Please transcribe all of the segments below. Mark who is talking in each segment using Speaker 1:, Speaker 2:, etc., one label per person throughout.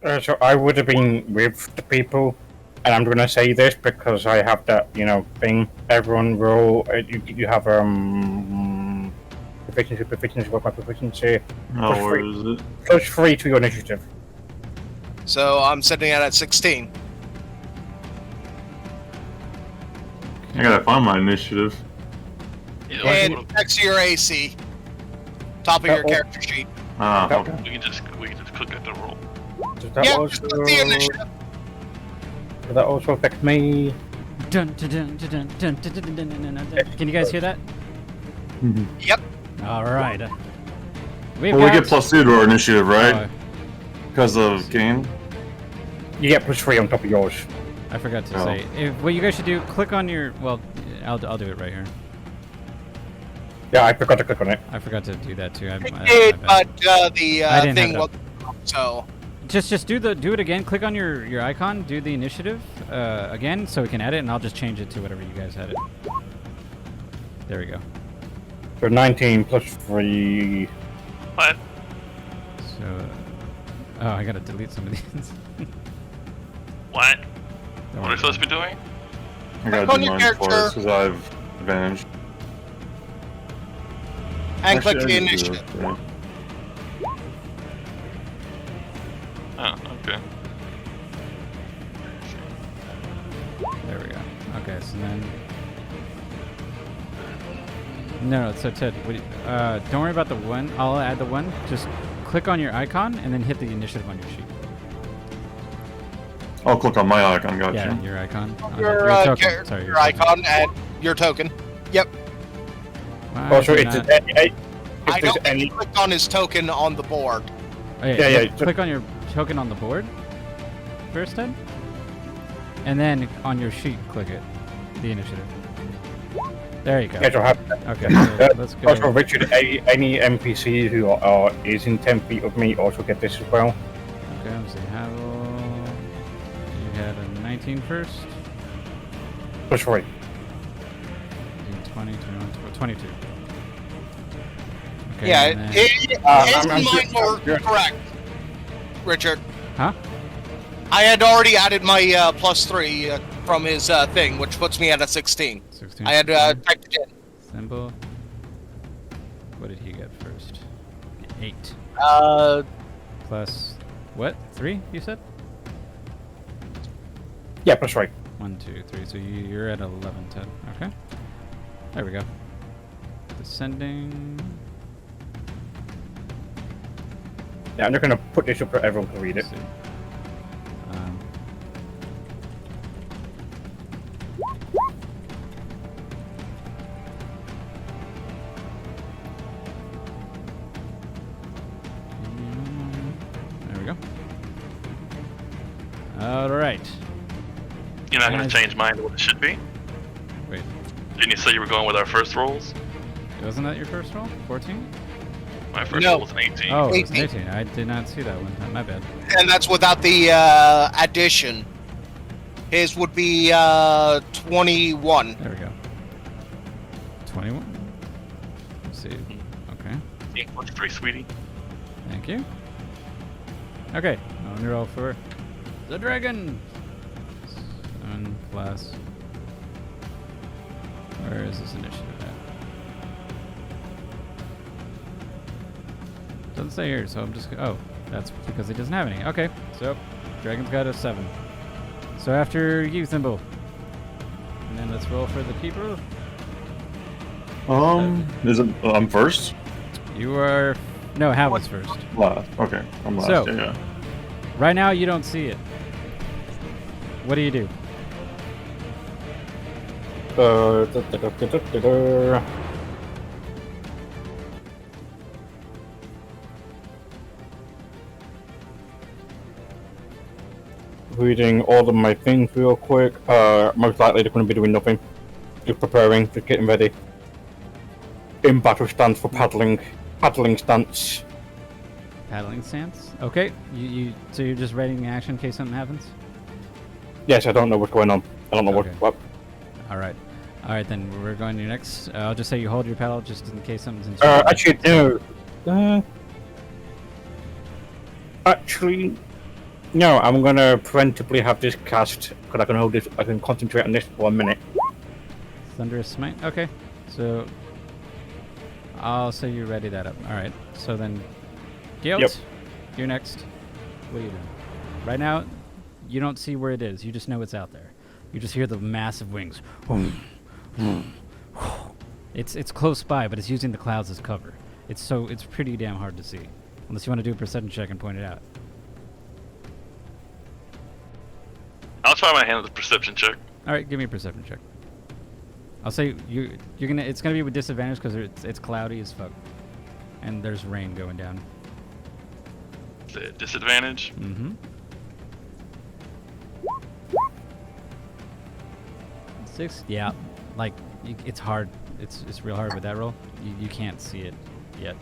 Speaker 1: So I would have been with the people, and I'm going to say this because I have that, thing. Everyone roll. You have proficiency. What my proficiency?
Speaker 2: Oh, where is it?
Speaker 1: +3 to your initiative.
Speaker 3: So I'm sitting at 16.
Speaker 2: I gotta find my initiative.
Speaker 3: And next to your AC. Top of your character sheet.
Speaker 2: Ah, okay.
Speaker 4: We can just click at the roll.
Speaker 1: Does that
Speaker 3: Yeah,
Speaker 1: also,
Speaker 3: just put the initiative.
Speaker 1: Does that also affect me?
Speaker 5: Dun, dun, dun, dun, dun, dun, dun, dun, dun, dun, dun, dun. Can you guys hear that?
Speaker 3: Yep.
Speaker 5: All right.
Speaker 2: Well, we get +2 to our initiative, right? Because of game.
Speaker 1: You get +3 on top of yours.
Speaker 5: I forgot to say. What you guys should do, click on your... Well, I'll do it right here.
Speaker 1: Yeah, I forgot to click on it.
Speaker 5: I forgot to do that too.
Speaker 3: I did, but the thing
Speaker 5: will...
Speaker 3: So...
Speaker 5: Just do it again. Click on your icon. Do the initiative again, so we can edit, and I'll just change it to whatever you guys had it. There we go.
Speaker 1: So 19 +3.
Speaker 4: What?
Speaker 5: So, oh, I gotta delete some of these.
Speaker 4: What? What are you supposed to be doing?
Speaker 2: I gotta do mine first because I have advantage.
Speaker 3: And click the initiative.
Speaker 4: Oh, okay.
Speaker 5: There we go. Okay, so then... No, so Ted, don't worry about the one. I'll add the one. Just click on your icon and then hit the initiative on your sheet.
Speaker 2: I'll click on my icon, gotcha.
Speaker 5: Yeah, your icon.
Speaker 3: Your
Speaker 5: token. Sorry,
Speaker 3: your icon and your token. Yep.
Speaker 1: Also, I
Speaker 3: don't think he clicked on his token on the board.
Speaker 5: Oh, yeah. Click on your token on the board first, Ted. And then on your sheet, click it. The initiative. There you go. Okay, so let's go.
Speaker 1: Also, Richard, any NPC who is in 10 feet of me also get this as well.
Speaker 5: Okay, let's see. Havel, you had a 19 first.
Speaker 1: +3.
Speaker 5: 20, 21, 22. Okay,
Speaker 3: yeah, his mine were correct, Richard.
Speaker 5: Huh?
Speaker 3: I had already added my +3 from his thing, which puts me at a 16.
Speaker 5: 16.
Speaker 3: I had typed it in.
Speaker 5: Symbol. What did he get first? 8. Plus what? 3? You said?
Speaker 1: Yeah, +3.
Speaker 5: 1, 2, 3. So you're at 11, 10. Okay. There we go. Descending.
Speaker 1: Yeah, I'm just gonna put this up so everyone can read it.
Speaker 5: There we go. All right.
Speaker 4: You're not going to change mine to what it should be?
Speaker 5: Wait.
Speaker 4: Didn't you say you were going with our first rolls?
Speaker 5: Wasn't that your first roll? 14?
Speaker 4: My first roll was an 18.
Speaker 5: Oh, it was an 18. I did not see that one. My bad.
Speaker 3: And that's without the addition. His would be 21.
Speaker 5: There we go. 21? Let's see. Okay.
Speaker 4: 8+3, sweetie.
Speaker 5: Thank you. Okay, on your roll for the dragon. 7 plus. Where is this initiative at? Doesn't say here, so I'm just. Oh, that's because he doesn't have any. Okay, so dragon's got a 7. So after you, Thimble. And then let's roll for the people.
Speaker 2: Is it? I'm first.
Speaker 5: You are. No, Havel's first.
Speaker 2: Last. Okay, I'm last.
Speaker 5: So,
Speaker 2: yeah.
Speaker 5: Right now you don't see it. What do you do?
Speaker 1: Reading all of my things real quick. Most likely they're going to be doing nothing. Just preparing, just getting ready. In battle stance for paddling stance.
Speaker 5: Paddling stance? Okay. So you're just readying the action in case something happens?
Speaker 1: Yes, I don't know what's going on. I don't know what.
Speaker 5: Alright. Alright, then we're going to your next. I'll just say you hold your paddle just in case something's in
Speaker 1: actually, no. Actually, No, I'm gonna preemptively have this cast because I can hold this. I can concentrate on this for 1 minute.
Speaker 5: Thunderous Smite. Okay, so I'll say you ready that up. All right. So then, Gales,
Speaker 1: Yep.
Speaker 5: you're next. What are you doing? Right now, you don't see where it is. You just know it's out there. You just hear the massive wings. It's close by, but it's using the clouds as cover. It's pretty damn hard to see, unless you want to do a perception check and point it out.
Speaker 4: I'll try my hand at the perception check.
Speaker 5: All right, give me a perception check. I'll say you're gonna. It's gonna be with disadvantage because it's cloudy as fuck, and there's rain going down.
Speaker 4: Is it disadvantage?
Speaker 5: Mm-hmm. 6. Yeah, like it's hard. It's real hard with that roll. You can't see it yet.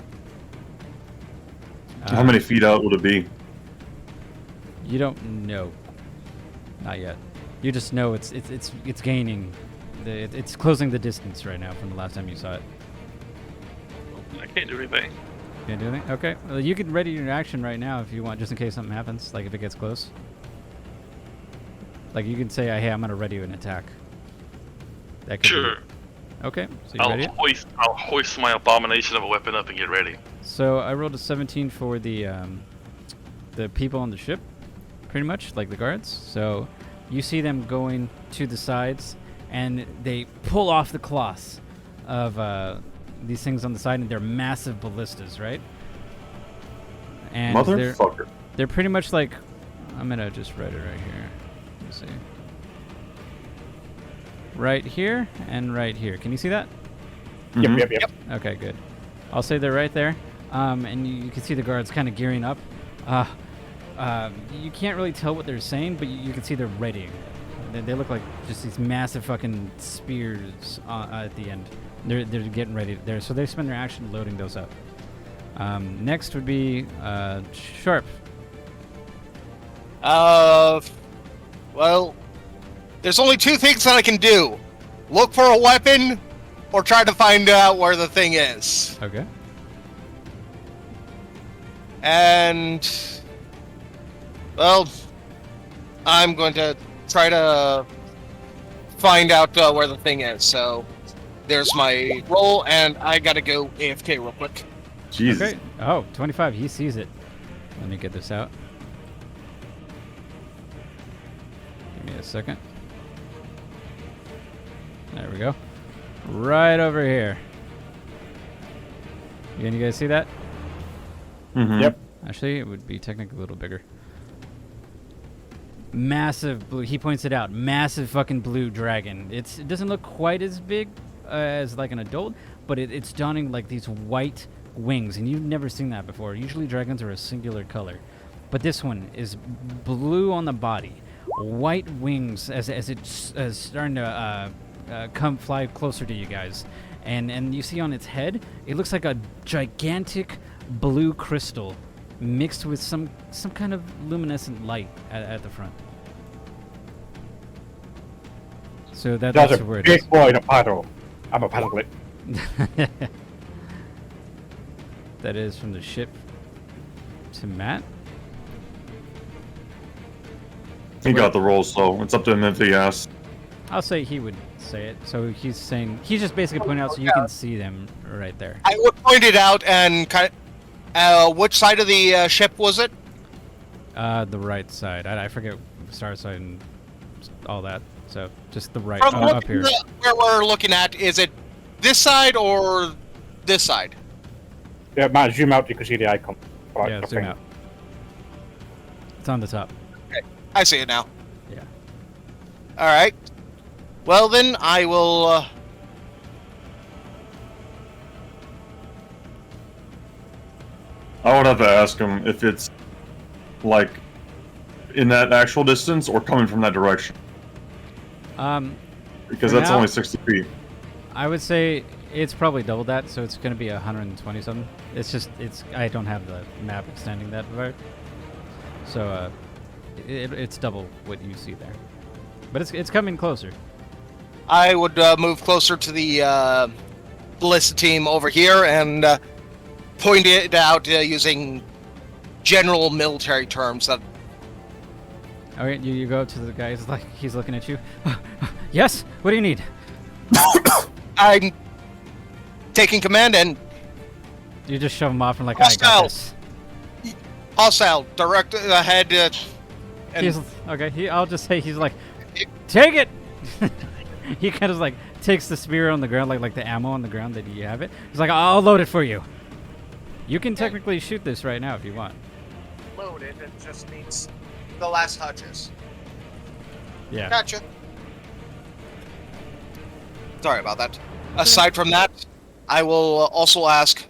Speaker 2: How many feet out would it be?
Speaker 5: You don't know. Not yet. You just know it's gaining. It's closing the distance right now from the last time you saw it.
Speaker 4: I can't do anything.
Speaker 5: Can't do anything? Okay. Well, you can ready your action right now if you want, just in case something happens, like if it gets close. Like you can say, hey, I'm going to ready an attack. That could
Speaker 4: Sure.
Speaker 5: Be... Okay, so you ready?
Speaker 4: I'll hoist my abomination of a weapon up and get ready.
Speaker 5: So I rolled a 17 for the people on the ship, pretty much, like the guards. So you see them going to the sides, and they pull off the cloths of these things on the side, and they're massive ballistas, right? And
Speaker 2: Motherfucker.
Speaker 5: They're pretty much like, I'm gonna just write it right here. Let's see. Right here and right here. Can you see that?
Speaker 1: Yep.
Speaker 5: Okay, good. I'll say they're right there. And you can see the guards kind of gearing up. You can't really tell what they're saying, but you can see they're readying. They look like just these massive fucking spears at the end. They're getting ready. So they spend their action loading those up. Next would be Sharp.
Speaker 3: Well, there's only 2 things that I can do. Look for a weapon, or try to find out where the thing is.
Speaker 5: Okay.
Speaker 3: And, well, I'm going to try to find out where the thing is. So, there's my roll, and I gotta go AFK real quick.
Speaker 2: Jesus.
Speaker 5: Okay. Oh, 25. He sees it. Let me get this out. Give me a second. There we go. Right over here. You guys see that?
Speaker 2: Mm-hmm.
Speaker 1: Yep.
Speaker 5: Actually, it would be technically a little bigger. Massive blue. He points it out. Massive fucking blue dragon. It doesn't look quite as big as like an adult, but it's donning like these white wings, and you've never seen that before. Usually dragons are a singular color, but this one is blue on the body, white wings as it's starting to fly closer to you guys, and you see on its head, it looks like a gigantic blue crystal mixed with some kind of luminescent light at the front. So that's where it is.
Speaker 1: Big boy in a paddle. I'm a paddle.
Speaker 5: That is from the ship to Matt.
Speaker 2: He got the roll, so it's up to him if he asks.
Speaker 5: I'll say he would say it. So he's just basically pointing out so you can see them right there.
Speaker 3: I would point it out and kind of, which side of the ship was it?
Speaker 5: The right side. I forget star side and all that. So just the right
Speaker 3: From
Speaker 5: up here.
Speaker 3: Where we're looking at, is it this side or this side?
Speaker 1: Yeah, Matt, zoom out. You can see the icon. Right,
Speaker 5: Yeah, zoom out. It's on the top.
Speaker 3: Okay, I see it now.
Speaker 5: Yeah.
Speaker 3: All right. Well, then I will.
Speaker 2: I would have to ask him if it's like in that actual distance or coming from that direction. Because
Speaker 5: for
Speaker 2: that's
Speaker 5: now,
Speaker 2: only 60 feet.
Speaker 5: I would say it's probably double that, so it's going to be 120 something. I don't have the map extending that far, so it's double what you see there. But it's coming closer.
Speaker 3: I would move closer to the ballista team over here and point it out using general military terms that
Speaker 5: Okay, you go up to the guy. He's like, he's looking at you. Yes. What do you need?
Speaker 3: I'm taking command and
Speaker 5: You just shove him off and like, I got
Speaker 3: Hostile.
Speaker 5: this.
Speaker 3: hostile direct ahead. And
Speaker 5: He's okay. I'll just say he's like, take it. He kind of like takes the spear on the ground, like the ammo on the ground that you have it. He's like, I'll load it for you. You can technically shoot this right now if you want.
Speaker 3: loaded. It just needs the last touches.
Speaker 5: Yeah.
Speaker 3: Gotcha. Sorry about that. Aside from that, I will also ask,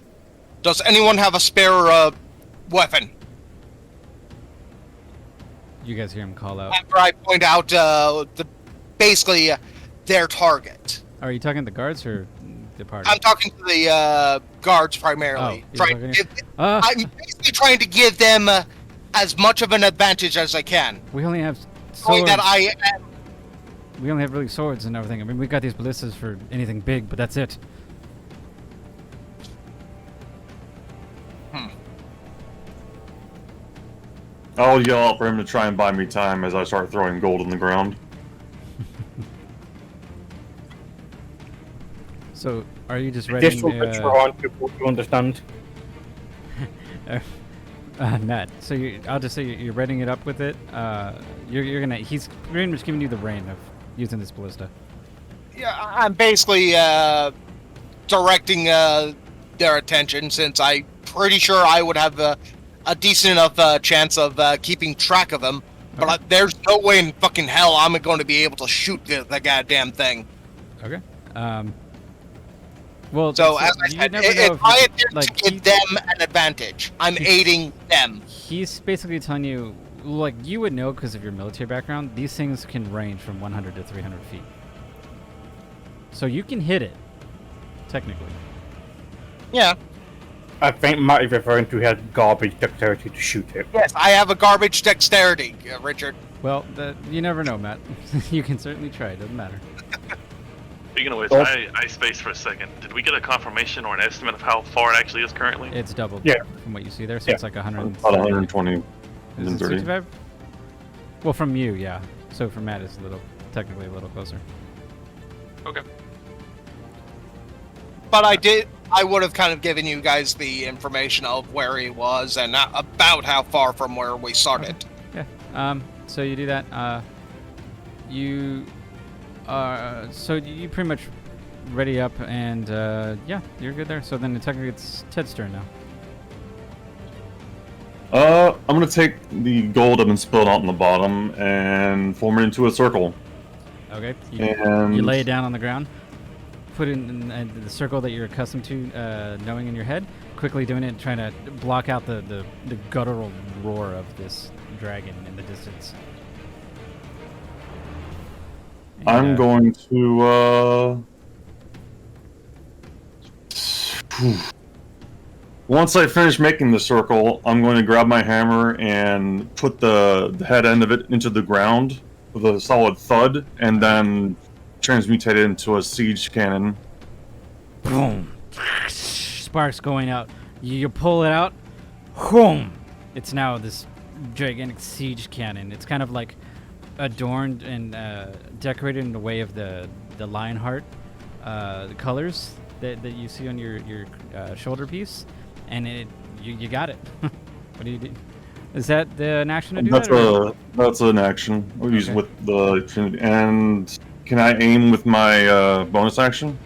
Speaker 3: does anyone have a spare weapon?
Speaker 5: You guys hear him call out.
Speaker 3: After I point out basically their target.
Speaker 5: Are you talking to the guards or the party?
Speaker 3: I'm talking to the guards primarily.
Speaker 5: Oh, you're talking
Speaker 3: I'm basically trying to give them as much of an advantage as I can.
Speaker 5: we only have
Speaker 3: Knowing
Speaker 5: swords.
Speaker 3: that
Speaker 5: We only have really swords and everything. I mean, we got these ballistas for anything big, but that's it.
Speaker 2: I'll yell out for him to try and buy me time as I start throwing gold on the ground.
Speaker 5: So, are you just ready?
Speaker 1: This will put you on people to understand.
Speaker 5: Matt. So I'll just say you're readying it up with it. You're gonna. He's pretty much giving you the reign of using this ballista.
Speaker 3: yeah, I'm basically directing their attention, since I'm pretty sure I would have a decent enough chance of keeping track of them. But
Speaker 5: Okay.
Speaker 3: there's no way in fucking hell I'm going to be able to shoot the goddamn thing.
Speaker 5: Okay. Well,
Speaker 3: So as I
Speaker 5: you
Speaker 3: said,
Speaker 5: never know
Speaker 3: it's
Speaker 5: if
Speaker 3: my
Speaker 5: you-
Speaker 3: attempt
Speaker 5: like,
Speaker 3: to give them an advantage. I'm aiding them.
Speaker 5: He's basically telling you, like, you would know because of your military background, these things can range from 100 to 300 feet. So you can hit it, technically.
Speaker 3: Yeah.
Speaker 1: I think Matt is referring to his garbage dexterity to shoot it.
Speaker 3: Yes, I have a garbage dexterity, Richard.
Speaker 5: Well, you never know, Matt. You can certainly try. It doesn't matter.
Speaker 4: Speaking of which,
Speaker 1: Oh.
Speaker 4: I spaced for a second. Did we get a confirmation or an estimate of how far it actually is currently?
Speaker 5: It's doubled
Speaker 1: Yeah.
Speaker 5: from what you see there, so
Speaker 1: Yeah.
Speaker 5: it's like 100.
Speaker 2: About 120,
Speaker 5: Is it
Speaker 2: 130.
Speaker 5: 65? Well, from you, yeah. So for Matt, it's technically a little closer.
Speaker 4: Okay.
Speaker 3: But I would have kind of given you guys the information of where he was and about how far from where we started.
Speaker 5: Yeah. So you do that. So you pretty much ready up, and yeah, you're good there. So then technically it's Ted's turn now.
Speaker 2: I'm gonna take the gold I've been spilled out on the bottom and form it into a circle.
Speaker 5: Okay.
Speaker 2: And
Speaker 5: You lay it down on the ground. Put it in the circle that you're accustomed to knowing in your head. Quickly doing it, trying to block out the guttural roar of this dragon in the distance. And,
Speaker 2: I'm going to once I finish making the circle, I'm going to grab my hammer and put the head end of it into the ground with a solid thud, and then transmutate it into a siege cannon.
Speaker 5: Boom! Sparks going out. You pull it out. Boom! It's now this gigantic siege cannon. It's kind of like adorned and decorated in the way of the Lionheart the colors that you see on your shoulder piece, and you got it. What do you do? Is that an action to do that?
Speaker 2: That's an action. I'll use
Speaker 5: Okay.
Speaker 2: with the and can I aim with my bonus action?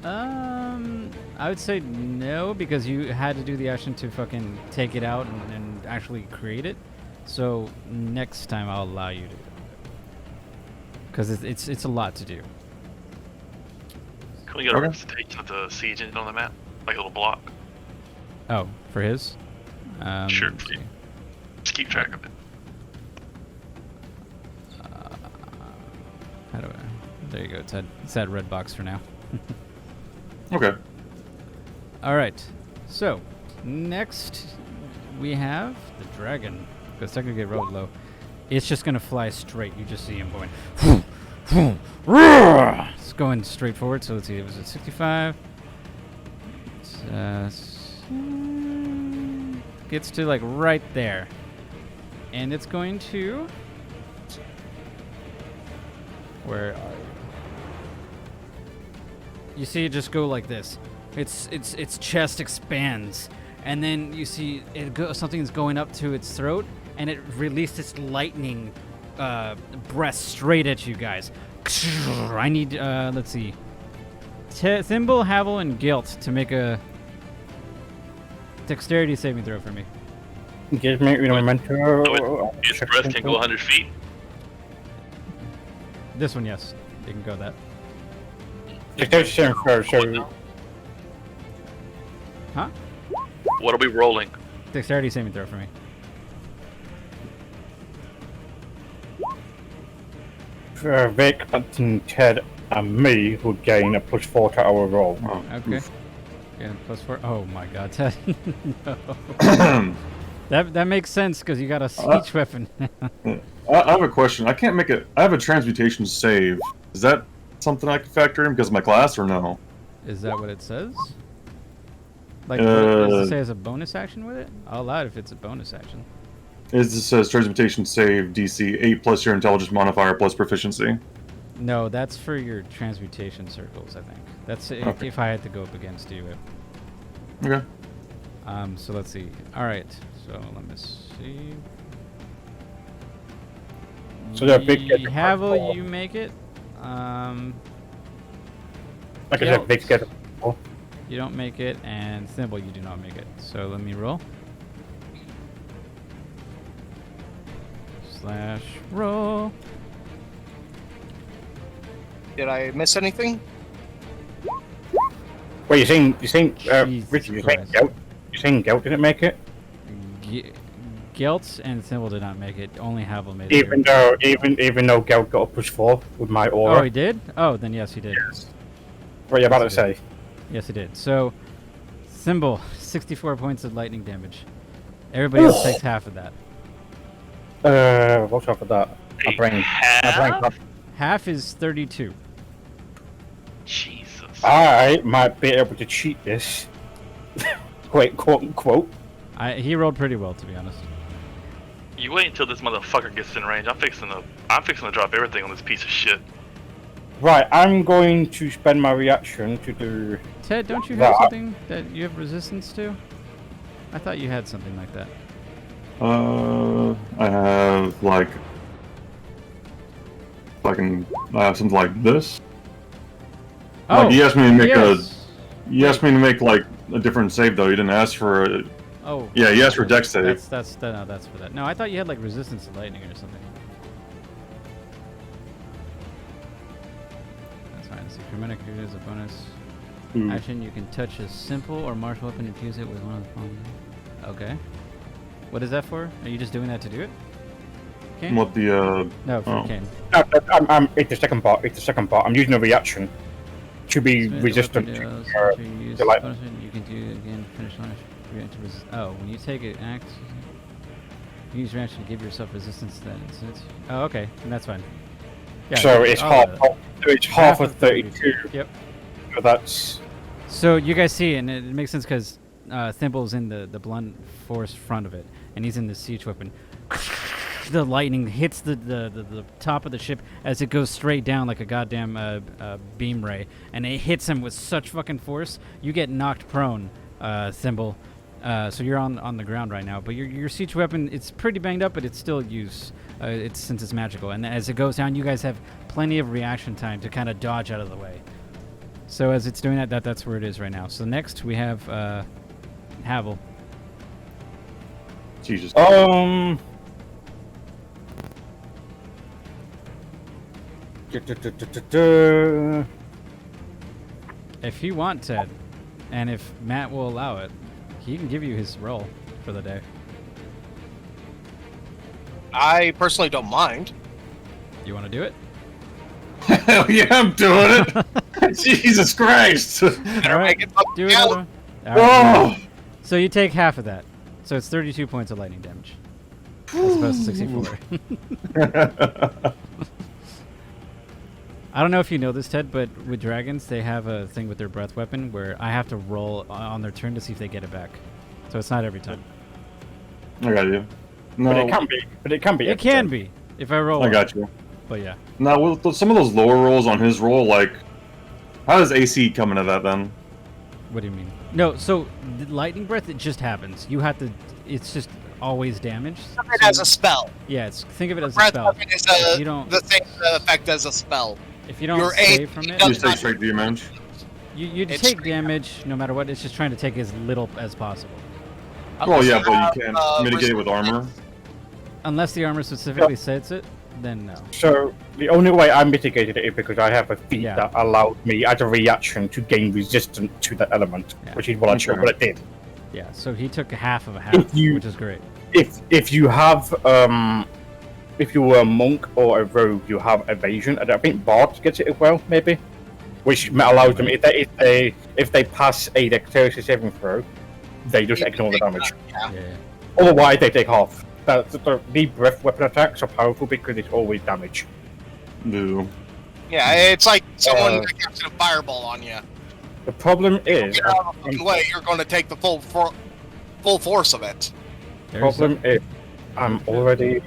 Speaker 5: I would say no, because you had to do the action to fucking take it out and actually create it. So next time I'll allow you to, because it's a lot to do.
Speaker 4: Can we get a
Speaker 2: Okay.
Speaker 4: representation of the siege engine on the map? Like a little block?
Speaker 5: Oh, for his?
Speaker 4: Sure,
Speaker 5: let's
Speaker 4: please.
Speaker 5: see.
Speaker 4: Just keep track of it.
Speaker 5: How do I? There you go. It's that red box for now.
Speaker 2: Okay.
Speaker 5: All right. So next we have the dragon, because technically it rode low. It's just gonna fly straight. You just see him going. It's going straight forward. So let's see. It was at 65. Gets to like right there. And it's going to... Where are you? You see it just go like this. Its chest expands, and then you see something's going up to its throat, and it released its lightning breath straight at you guys. I need, let's see, Thimble, Havel, and Guilt to make a dexterity saving throw for me.
Speaker 1: Give me memento.
Speaker 4: Its breath can go 100 feet.
Speaker 5: This one, yes, you can go that.
Speaker 1: Dexterity saving throw, so...
Speaker 5: Huh?
Speaker 4: What are we rolling?
Speaker 5: Dexterity saving throw for me.
Speaker 1: Vic, Upton, Ted, and me would gain a +4 to our roll.
Speaker 2: Oh,
Speaker 5: Okay.
Speaker 2: oof.
Speaker 5: Yeah, +4. Oh my god, Ted. No. That makes sense because you got a siege weapon.
Speaker 2: I have a question. I can't make it. I have a transmutation save. Is that something I can factor in because of my class or no?
Speaker 5: Is that what it says? Like, does it say as a bonus action with it? I'll allow it if it's a bonus action.
Speaker 2: It says transmutation save DC 8 plus your intelligence modifier plus proficiency.
Speaker 5: No, that's for your transmutation circles, I think. That's
Speaker 2: Okay.
Speaker 5: if I had to go up against you.
Speaker 2: Okay.
Speaker 5: So let's see. All right. So let me see.
Speaker 1: So they're big get the
Speaker 5: Havel,
Speaker 1: +4.
Speaker 5: you make it.
Speaker 1: Like I said, Vic's get a
Speaker 5: You don't make it, and Thimble, you do not make it. So let me roll. /roll.
Speaker 3: Did I miss anything?
Speaker 1: Wait, you're saying,
Speaker 5: Jesus
Speaker 1: Richard, you're saying
Speaker 5: Christ.
Speaker 1: Gout? You're saying Gout didn't make it?
Speaker 5: Gelt and Thimble did not make it. Only Havel made it.
Speaker 1: Even though Gout got a +4 with my aura.
Speaker 5: Oh, he did? Oh, then yes, he did.
Speaker 1: Yes. What are you about to say?
Speaker 5: Yes, he did. So, Thimble, 64 points of lightning damage. Everybody else takes half of that.
Speaker 1: What's up with that? My brain.
Speaker 4: Half?
Speaker 5: Half is 32.
Speaker 4: Jesus.
Speaker 1: I might be able to cheat this. Wait, quote unquote.
Speaker 5: He rolled pretty well, to be honest.
Speaker 4: You wait until this motherfucker gets in range. I'm fixing to drop everything on this piece of shit.
Speaker 1: Right, I'm going to spend my reaction to do.
Speaker 5: Ted, don't you have
Speaker 1: That-
Speaker 5: something that you have resistance to? I thought you had something like that.
Speaker 2: I have like. I have something like this.
Speaker 5: Oh,
Speaker 2: Like, you asked me to make
Speaker 5: yes.
Speaker 2: You asked me to make like a different save though. You didn't ask for a.
Speaker 5: Oh.
Speaker 2: Yeah, you asked for dex save.
Speaker 5: That's for that. No, I thought you had like resistance to lightning or something. That's fine. So Draconic is a bonus
Speaker 2: Ooh.
Speaker 5: action. You can touch a simple or martial weapon and fuse it with one of the following. Okay. What is that for? Are you just doing that to do it? Kane?
Speaker 2: What the
Speaker 5: No, for
Speaker 2: oh.
Speaker 5: Kane.
Speaker 1: It's the second part. It's the second part. I'm using a reaction to be
Speaker 5: Smith,
Speaker 1: resistant
Speaker 5: weapon
Speaker 1: to.
Speaker 5: deals, to use
Speaker 1: to light.
Speaker 5: bonus action, you can do again. Finish launch. React to oh, when you take an act, you use reaction to give yourself resistance to that instance. Oh, okay, and that's fine. Yeah,
Speaker 1: So it's
Speaker 5: I'll
Speaker 1: half.
Speaker 5: do that.
Speaker 1: It's half of 32.
Speaker 5: Yep.
Speaker 1: So that's.
Speaker 5: So you guys see, and it makes sense because Thimble's in the blunt force front of it, and he's in the siege weapon. The lightning hits the top of the ship as it goes straight down like a goddamn beam ray, and it hits him with such fucking force, you get knocked prone, Thimble. So you're on the ground right now, but your siege weapon, it's pretty banged up, but it's still use. Since it's magical, and as it goes down, you guys have plenty of reaction time to kind of dodge out of the way. So as it's doing that's where it is right now. So next we have Havel.
Speaker 2: Jesus.
Speaker 5: If you want, Ted, and if Matt will allow it, he can give you his roll for the day.
Speaker 3: I personally don't mind.
Speaker 5: You want to do it?
Speaker 2: Hell yeah, I'm doing it. Jesus Christ.
Speaker 5: All right,
Speaker 3: make it up
Speaker 5: do
Speaker 3: now.
Speaker 5: another one. All right.
Speaker 2: Oh.
Speaker 5: So you take half of that. So it's 32 points of lightning damage. As opposed to 64. I don't know if you know this, Ted, but with dragons, they have a thing with their breath weapon where I have to roll on their turn to see if they get it back. So it's not every time.
Speaker 2: I got you. No,
Speaker 1: But it can be. But it can be.
Speaker 5: It can be if I roll.
Speaker 2: I
Speaker 5: well.
Speaker 2: got you.
Speaker 5: But yeah.
Speaker 2: Now, with some of those lower rolls on his roll, like, how does AC come into that then?
Speaker 5: What do you mean? No, so the lightning breath, it just happens. You have to. It's just always damage.
Speaker 3: Think of it as a spell.
Speaker 5: Yeah, think of it as a
Speaker 3: Breath
Speaker 5: spell.
Speaker 3: weapon is
Speaker 5: If you don't,
Speaker 3: the same effect as a spell.
Speaker 5: if you don't
Speaker 3: your
Speaker 5: save
Speaker 3: aid
Speaker 5: from it,
Speaker 2: You take straight damage.
Speaker 5: you
Speaker 3: It's
Speaker 5: take
Speaker 3: straight
Speaker 5: damage no matter what. It's just trying to take as little as possible.
Speaker 2: Well, yeah, but
Speaker 3: have,
Speaker 2: you can't mitigate it with armor.
Speaker 5: Unless the armor specifically says it, then no.
Speaker 1: So the only way I mitigated it is because I have a feat
Speaker 5: Yeah.
Speaker 1: that allowed me, as a reaction, to gain resistance to that element,
Speaker 5: Yeah.
Speaker 1: which is what I chose. What it did.
Speaker 5: Yeah, so he took half of a half,
Speaker 1: If you-
Speaker 5: which is great.
Speaker 1: If you have if you were a monk or a rogue, you have evasion. And I think Bard gets it as well, maybe, which allows them if they pass a dexterity saving throw, they just ignore the damage.
Speaker 3: Yeah.
Speaker 5: Yeah.
Speaker 1: Otherwise, they take half. The breath weapon attacks are powerful because it's always damage.
Speaker 2: No.
Speaker 3: Yeah, it's like someone
Speaker 1: Uh,
Speaker 3: casting a fireball on you.
Speaker 1: The problem is,
Speaker 3: Get out of the fucking way, you're going to take the full force of it.
Speaker 5: There's
Speaker 1: problem is, I'm already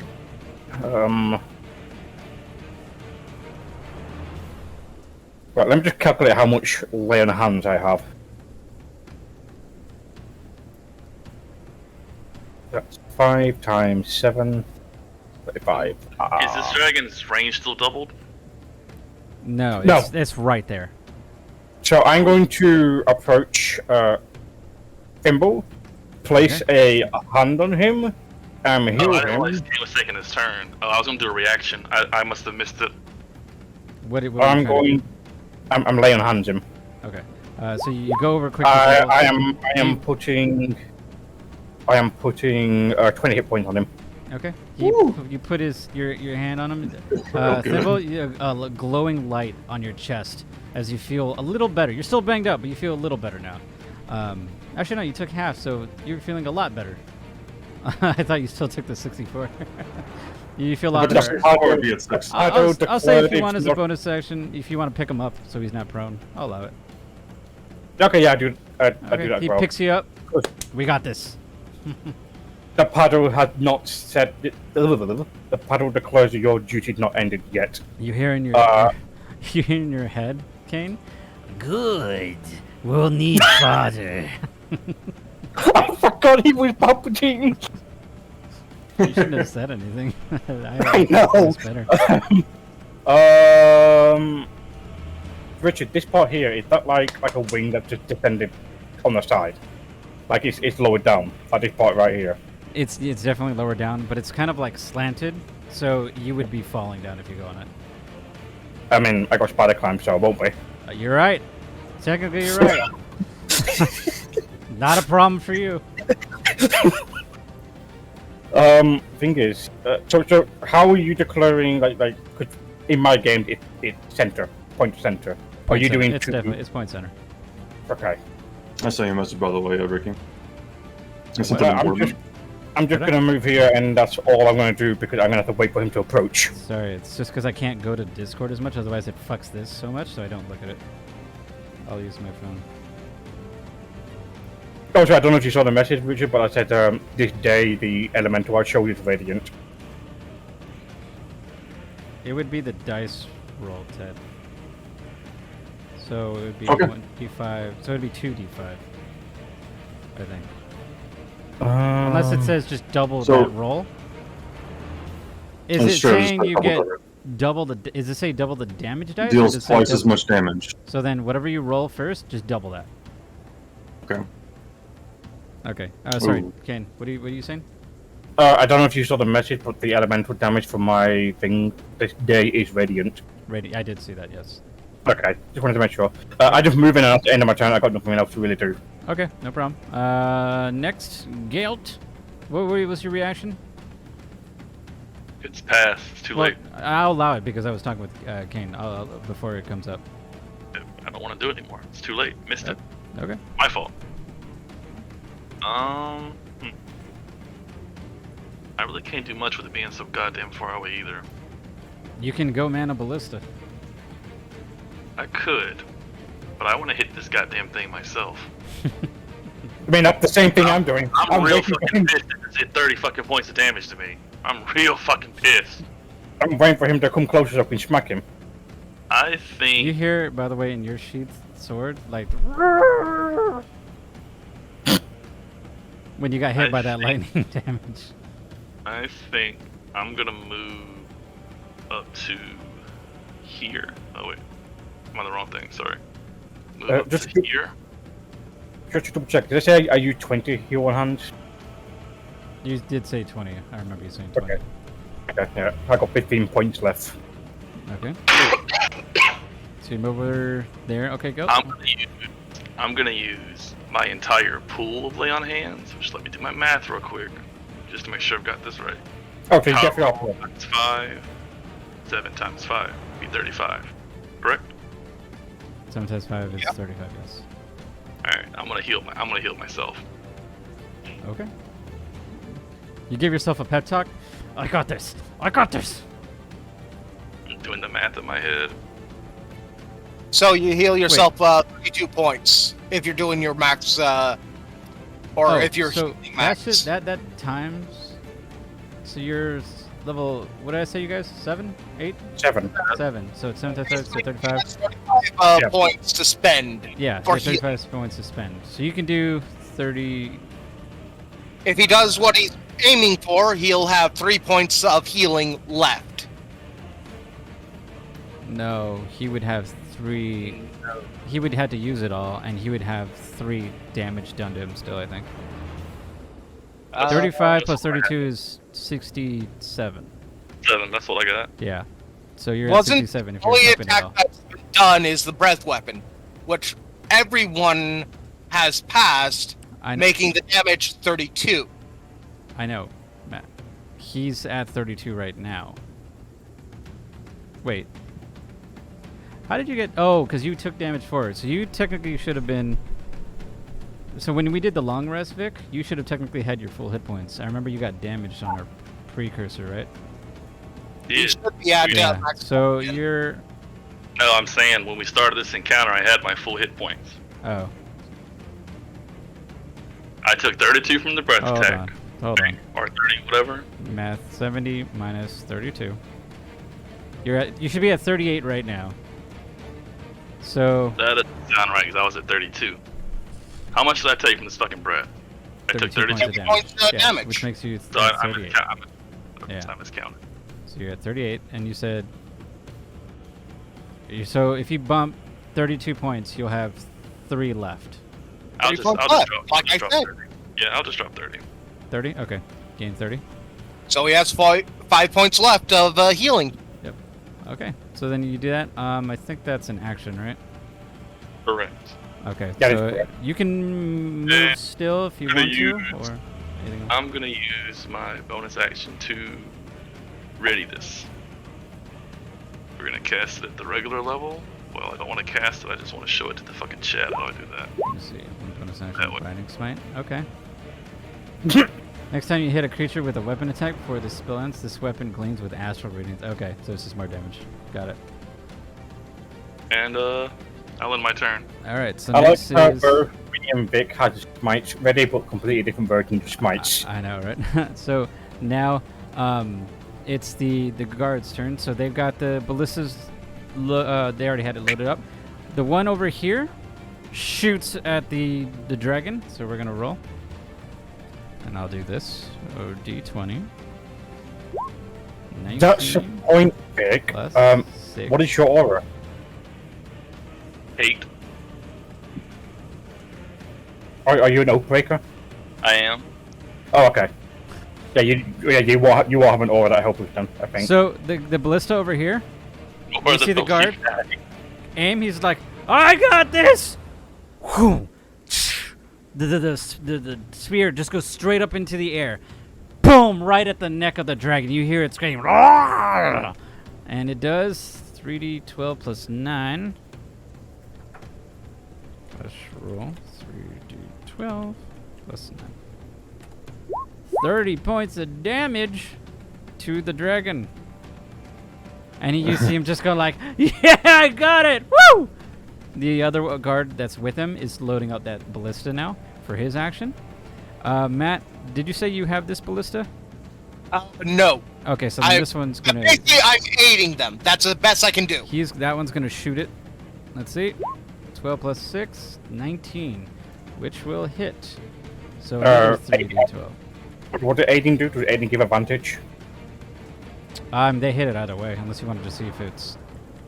Speaker 1: Right, let me just calculate how much lay on hands I have. That's 5 times 7, 35.
Speaker 4: Is this dragon's range still doubled?
Speaker 5: No,
Speaker 1: No.
Speaker 5: it's right there.
Speaker 1: So I'm going to approach Thimble, place a hand on him, and heal
Speaker 4: I didn't realize
Speaker 1: him.
Speaker 4: he was taking his turn. Oh, I was gonna do a reaction. I must have missed it.
Speaker 5: What are you trying to do?
Speaker 1: I'm laying hands him.
Speaker 5: Okay. So you go over quickly.
Speaker 1: I am putting 20 hit points on him.
Speaker 5: Okay. You put your hand on him. Thimble, a glowing light on your chest as you feel a little better. You're still banged up, but you feel a little better now. Actually, no, you took half, so you're feeling a lot better. I thought you still took the 64. You feel a lot
Speaker 2: But
Speaker 5: better.
Speaker 2: the power would be at 6.
Speaker 5: I'll say if you want as a bonus action, if you want to pick him up so he's not prone, I'll allow it.
Speaker 1: Okay, yeah, I do that
Speaker 5: He
Speaker 1: as well.
Speaker 5: picks you up. We got this.
Speaker 1: The paddle has not said. The paddle declares that your duty is not ended yet.
Speaker 5: You hear in your you hear in your head, Kane. Good. We'll need fodder.
Speaker 1: I forgot he was Palpatine.
Speaker 5: You shouldn't have said anything.
Speaker 1: I know.
Speaker 5: It's better.
Speaker 1: Richard, this part here, is that like a wing that just descended on the side? Like it's lowered down, like this part right here.
Speaker 5: It's definitely lower down, but it's kind of like slanted, so you would be falling down if you go on it.
Speaker 1: I mean, I got spider climb, so I won't be.
Speaker 5: You're right. Technically, you're right. Not a problem for you.
Speaker 1: Thing is, so how are you declaring like 'cause in my game it's center, point center. Are
Speaker 5: Point
Speaker 1: you
Speaker 5: center.
Speaker 1: doing
Speaker 5: It's
Speaker 1: two?
Speaker 5: definitely it's point center.
Speaker 1: Okay.
Speaker 2: I saw your message, by the way, Ricky. It's
Speaker 1: Well,
Speaker 2: something important.
Speaker 1: I'm just gonna move here, and that's all I'm gonna do because I'm gonna have to wait for him to approach.
Speaker 5: Sorry, it's just because I can't go to Discord as much, otherwise it fucks this so much, so I don't look at it. I'll use my phone.
Speaker 1: Oh, sorry, I don't know if you saw the message, Richard, but I said this day the elemental I showed is radiant.
Speaker 5: It would be the dice roll, Ted. So it would be
Speaker 2: Okay.
Speaker 5: 1d5. So it would be 2d5. I think. Unless it says just double
Speaker 2: So-
Speaker 5: that roll. Is
Speaker 2: I'm
Speaker 5: it
Speaker 2: sure it's
Speaker 5: saying
Speaker 2: not
Speaker 5: you
Speaker 2: double
Speaker 5: get
Speaker 2: better.
Speaker 5: double the? Is it say double the damage dice? or
Speaker 2: Deals
Speaker 5: does it say
Speaker 2: twice as
Speaker 5: double-
Speaker 2: much damage.
Speaker 5: So then, whatever you roll first, just double that.
Speaker 2: Okay.
Speaker 5: Okay. Sorry,
Speaker 2: Ooh.
Speaker 5: Kane. What are you saying?
Speaker 1: I don't know if you saw the message, but the elemental damage from my thing this day is radiant.
Speaker 5: Ready? I did see that. Yes.
Speaker 1: Okay, just wanted to make sure. I just move in and at the end of my turn. I got nothing else to really do.
Speaker 5: Okay, no problem. Next, Galt. What was your reaction?
Speaker 4: It's past. It's too
Speaker 5: Well,
Speaker 4: late.
Speaker 5: I'll allow it because I was talking with Kane before it comes up.
Speaker 4: I don't want to do it anymore. It's too late. Missed it.
Speaker 5: Okay.
Speaker 4: My fault. I really can't do much with it being so goddamn far away either.
Speaker 5: You can go mana ballista.
Speaker 4: I could, but I want to hit this goddamn thing myself.
Speaker 1: I mean, that's the same thing I'm doing.
Speaker 4: I'm real
Speaker 1: waiting for
Speaker 4: fucking
Speaker 1: him.
Speaker 4: pissed at this did 30 fucking points of damage to me. I'm real fucking pissed.
Speaker 1: I'm waiting for him to come closer so I can smack him.
Speaker 4: I think...
Speaker 5: You hear, by the way, in your sheath sword, like... when you got hit by that lightning damage.
Speaker 4: I think I'm gonna move up to here. Oh wait, I'm on the wrong thing. Sorry. Move up
Speaker 1: just
Speaker 4: to here.
Speaker 1: Just to double check, did I say are you 20 heal on hand?
Speaker 5: You did say 20. I remember you saying 20.
Speaker 1: Okay. Okay, yeah. I got 15 points left.
Speaker 5: Okay. So you move over there. Okay, go.
Speaker 4: I'm gonna use my entire pool of lay on hands. Just let me do my math real quick, just to make sure I've got this right.
Speaker 1: Okay, you definitely off one.
Speaker 4: Times 5. 7 times 5 would be 35. Correct?
Speaker 5: 7 times 5 is 35. Yes.
Speaker 4: All right, I'm gonna heal myself.
Speaker 5: Okay. You give yourself a pep talk. I got this. I got this.
Speaker 4: I'm doing the math in my head.
Speaker 3: So you heal yourself 32 points if you're doing your max, or if you're healing max.
Speaker 5: That times. So you're level. What did I say, you guys? 7, 8,
Speaker 1: 7.
Speaker 5: 7. So it's 7 times 5, so 35.
Speaker 3: 35 points to spend.
Speaker 5: Yeah,
Speaker 3: for
Speaker 5: 35 points to spend. So you can do 30.
Speaker 3: If he does what he's aiming for, he'll have 3 points of healing left.
Speaker 5: No, he would have 3. He would have to use it all, and he would have 3 damage done to him still, I think. 35 plus 32 is 67.
Speaker 4: 7, that's what I got.
Speaker 5: Yeah. So you're at 67 if you're
Speaker 3: only
Speaker 5: jumping it
Speaker 3: attack
Speaker 5: all.
Speaker 3: that's been done is the breath weapon, which everyone has passed, making the damage 32.
Speaker 5: I know, Matt. He's at 32 right now. Wait. How did you get... Oh, because you took damage forward. So you technically should have been... So when we did the long rest, Vic, you should have technically had your full hit points. I remember you got damaged on our precursor, right?
Speaker 3: You should be at
Speaker 5: Yeah. So you're...
Speaker 4: No, I'm saying when we started this encounter, I had my full hit points.
Speaker 5: Oh.
Speaker 4: I took 32 from the breath attack.
Speaker 5: Hold on.
Speaker 4: Or 30, whatever.
Speaker 5: Math 70 minus 32. You should be at 38 right now. So
Speaker 4: That doesn't sound right because I was at 32. How much did I take from this fucking breath? I took 32
Speaker 3: points of damage.
Speaker 5: Which makes you
Speaker 4: So I'm
Speaker 5: 38.
Speaker 4: I miscounted.
Speaker 5: So you're at 38, and you said... So if you bump 32 points, you'll have 3 left.
Speaker 4: I'll just drop 30. Yeah, I'll just drop 30.
Speaker 5: 30? Okay. Gain 30.
Speaker 3: So he has 5 points left of healing.
Speaker 5: Yep. Okay. So then you do that. I think that's an action, right?
Speaker 4: Correct.
Speaker 5: Okay.
Speaker 1: That is
Speaker 5: so
Speaker 1: correct.
Speaker 5: you can move still if you want to, or anything else?
Speaker 4: I'm gonna use my bonus action to ready this. We're gonna cast it at the regular level. Well, I don't want to cast it. I just want to show it to the fucking chat. How do I do that?
Speaker 5: Let me see. Bonus
Speaker 4: That
Speaker 5: action,
Speaker 4: way.
Speaker 5: Binding Smite. Okay. Next time you hit a creature with a weapon attack before the spell ends, this weapon gleams with astral radiance. Okay, so it's just more damage. Got it.
Speaker 4: And I'll end my turn.
Speaker 5: All right. So
Speaker 1: I like
Speaker 5: next
Speaker 1: how
Speaker 5: is.
Speaker 1: William Vic has smites ready, but completely different versions of smites.
Speaker 5: I know, right? So now, it's the guards' turn. So they've got the ballistas. They already had it loaded up. The one over here shoots at the dragon. So we're gonna roll. And I'll do this. Oh, D20. 19
Speaker 1: That's the point, Vic.
Speaker 5: plus 6.
Speaker 1: What is your aura?
Speaker 4: 8.
Speaker 1: Are you an Oathbreaker?
Speaker 4: I am.
Speaker 1: Oh, okay. Yeah, you are have an aura that helps with them, I think.
Speaker 5: So the ballista over here.
Speaker 4: Or
Speaker 5: You see the guard?
Speaker 4: Bohemian.
Speaker 5: Aim. He's like, I got this. Whew. The spear just goes straight up into the air. Boom! Right at the neck of the dragon. You hear it scream. "Roar!" And it does 3d12 plus 9. Let's roll. 3d12 plus 9. 30 points of damage to the dragon. And you see him just go like, yeah, I got it! Woo! The other guard that's with him is loading out that ballista now for his action. Matt, did you say you have this ballista?
Speaker 3: No.
Speaker 5: Okay, so then this one's gonna.
Speaker 3: Basically, I'm aiding them. That's the best I can do.
Speaker 5: That one's gonna shoot it. Let's see. 12 plus 6, 19, which will hit. So another 3d12.
Speaker 1: What did aiding do? Does aiding give advantage?
Speaker 5: They hit it either way, unless you wanted to see if it's.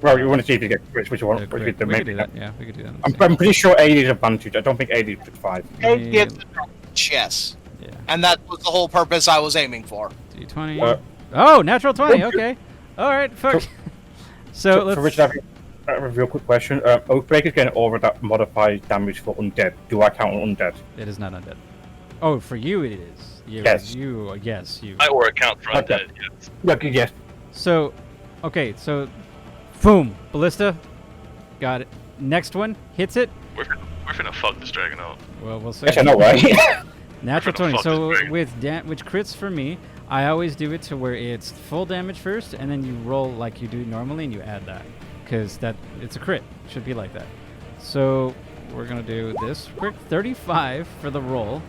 Speaker 1: Well, you want to see if you get crits, which one?
Speaker 5: We could do that. Yeah, we could do that.
Speaker 1: I'm pretty sure aid is advantage. I don't think aid is 5.
Speaker 3: Aid gives advantage, yes.
Speaker 5: Yeah.
Speaker 3: And that was the whole purpose I was aiming for.
Speaker 5: D20. Oh, natural 20. Okay. All right. Fuck. So let's.
Speaker 1: Richard, I have a real quick question. Oathbreaker's getting over that modified damage for undead. Do I count on undead?
Speaker 5: It is not undead. Oh, for you it is.
Speaker 1: Yes.
Speaker 5: Yes, you.
Speaker 4: I or account for undead. Yes.
Speaker 1: Yes.
Speaker 5: So, okay, so, boom, ballista, got it. Next one hits it.
Speaker 4: We're finna fuck this dragon out.
Speaker 5: Well, we'll see.
Speaker 1: Yes, I know, right?
Speaker 5: Natural
Speaker 4: We're gonna
Speaker 5: 20.
Speaker 4: fuck
Speaker 5: So
Speaker 4: this dragon.
Speaker 5: which crits for me, I always do it to where it's full damage first, and then you roll like you do normally, and you add that, because it's a crit. It should be like that. So we're gonna do this quick. 35 for the roll.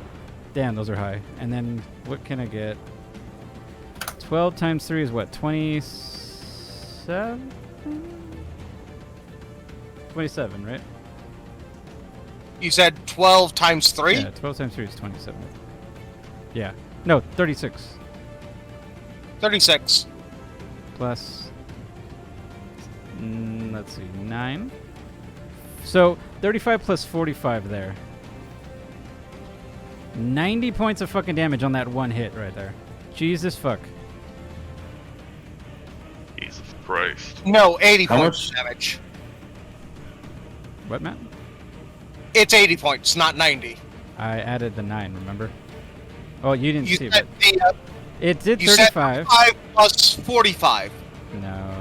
Speaker 5: Damn, those are high. And then what can I get? 12 times 3 is what? 27? 27, right?
Speaker 3: You said 12 times 3?
Speaker 5: Yeah, 12 times 3 is 27. Yeah. No, 36.
Speaker 3: 36.
Speaker 5: Plus, let's see, 9. So, 35 plus 45 there. 90 points of fucking damage on that one hit right there. Jesus fuck.
Speaker 4: Jesus Christ.
Speaker 3: No, 80
Speaker 2: How
Speaker 3: points
Speaker 2: much?
Speaker 3: of damage.
Speaker 5: What, Matt?
Speaker 3: It's 80 points, not 90.
Speaker 5: I added the 9, remember? Oh, you didn't
Speaker 3: You
Speaker 5: see it.
Speaker 3: said,
Speaker 5: But it did
Speaker 3: you said
Speaker 5: 35.
Speaker 3: 5 plus 45.
Speaker 5: No.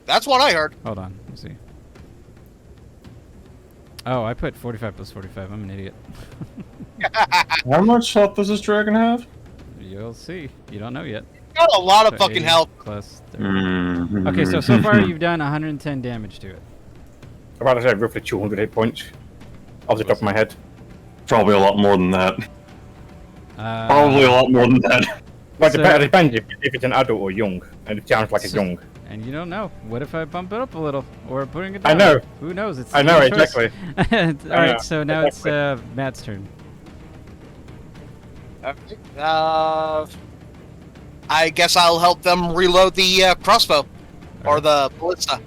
Speaker 3: That's what I heard.
Speaker 5: Hold on, let's see. Oh, I put 45 plus 45. I'm an idiot.
Speaker 2: How much health does this dragon have?
Speaker 5: You'll see. You don't know yet.
Speaker 3: Got a lot of
Speaker 5: So
Speaker 3: fucking
Speaker 5: 80
Speaker 3: health.
Speaker 5: Plus 30.
Speaker 2: Mm-hmm.
Speaker 5: Okay, so far you've done 110 damage to it.
Speaker 1: I'm about to say roughly 200 hit points. Off the top of my head.
Speaker 2: Probably a lot more than that.
Speaker 5: Uh,
Speaker 2: Probably a lot more than that.
Speaker 1: But
Speaker 5: So-
Speaker 1: it depends if it's an adult or young. And it sounds like it's young.
Speaker 5: And you don't know. What if I bump it up a little, or putting it
Speaker 1: I
Speaker 5: down?
Speaker 1: know.
Speaker 5: Who knows? It's
Speaker 1: I know,
Speaker 5: your choice.
Speaker 1: exactly.
Speaker 5: All
Speaker 1: I
Speaker 5: right,
Speaker 1: know,
Speaker 5: so now it's Matt's turn.
Speaker 3: Okay. I guess I'll help them reload the crossbow. Or the ballista.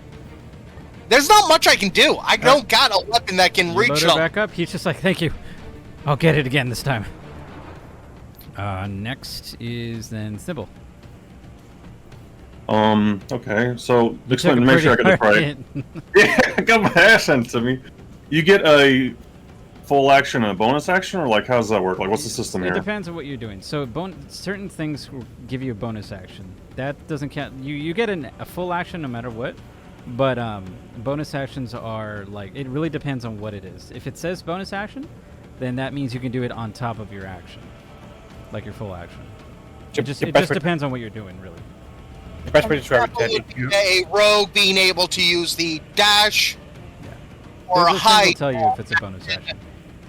Speaker 3: There's not much I can do. I don't got a weapon that can reach
Speaker 5: Load her
Speaker 3: them.
Speaker 5: back up. He's just like, thank you. I'll get it again this time. Next is then Sybil.
Speaker 2: Okay, so
Speaker 5: You
Speaker 2: explain
Speaker 5: took
Speaker 2: to
Speaker 5: a
Speaker 2: make sure I
Speaker 5: pretty
Speaker 2: get it
Speaker 5: hard
Speaker 2: right.
Speaker 5: hit.
Speaker 2: Yeah, I got my ass handed to me. You get a full action and a bonus action, or like how does that work? Like, what's the system
Speaker 5: It
Speaker 2: here?
Speaker 5: depends on what you're doing. So certain things will give you a bonus action. That doesn't count. You get a full action no matter what. But bonus actions are like, it really depends on what it is. If it says bonus action, then that means you can do it on top of your action, like your full action. It just depends on what you're doing, really.
Speaker 1: The best way to describe
Speaker 3: Example
Speaker 1: it
Speaker 3: would
Speaker 1: is
Speaker 3: be a rogue being able to use the dash or a
Speaker 5: Those things will
Speaker 3: hide
Speaker 5: tell you if it's a bonus action.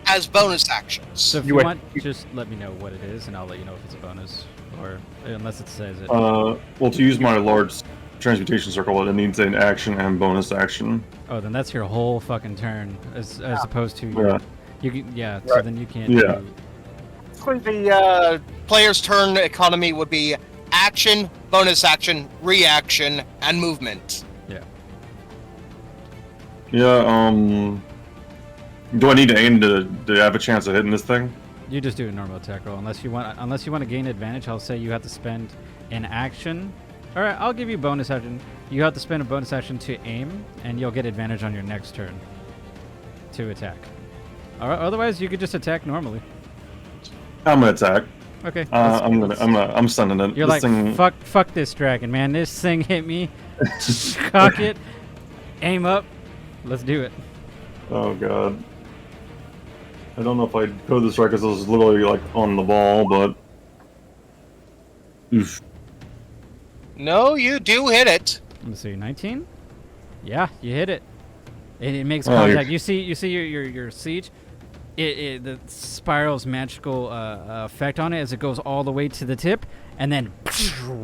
Speaker 3: as bonus actions.
Speaker 5: So if
Speaker 1: You
Speaker 5: you
Speaker 1: would-
Speaker 5: want, just let me know what it is, and I'll let you know if it's a bonus, or unless it says it.
Speaker 2: Well, to use my large transmutation circle, it needs an action and bonus action.
Speaker 5: Oh, then that's your whole fucking turn, as opposed to
Speaker 2: Yeah.
Speaker 5: you can, yeah. So
Speaker 1: Right.
Speaker 5: then you can't.
Speaker 2: Yeah.
Speaker 5: Do,
Speaker 3: The player's turn economy would be action, bonus action, reaction, and movement.
Speaker 5: yeah.
Speaker 2: Yeah, do I need to aim to have a chance of hitting this thing?
Speaker 5: You just do a normal attack roll, unless you want to gain advantage. I'll say you have to spend an action. All right, I'll give you bonus action. You have to spend a bonus action to aim, and you'll get advantage on your next turn to attack. All right, otherwise, you could just attack normally.
Speaker 2: I'm gonna attack.
Speaker 5: Okay.
Speaker 2: I'm sending it.
Speaker 5: You're
Speaker 2: this
Speaker 5: like,
Speaker 2: thing...
Speaker 5: fuck this dragon, man. This thing hit me. Cock it. Aim up. Let's do it.
Speaker 2: Oh god. I don't know if I code this right because I was literally like on the ball, but. Oof.
Speaker 3: No, you do hit it.
Speaker 5: Let me see. 19. Yeah, you hit it. It makes
Speaker 2: Oh, you're-
Speaker 5: contact. You see your siege. the spiral's magical effect on it as it goes all the way to the tip, and then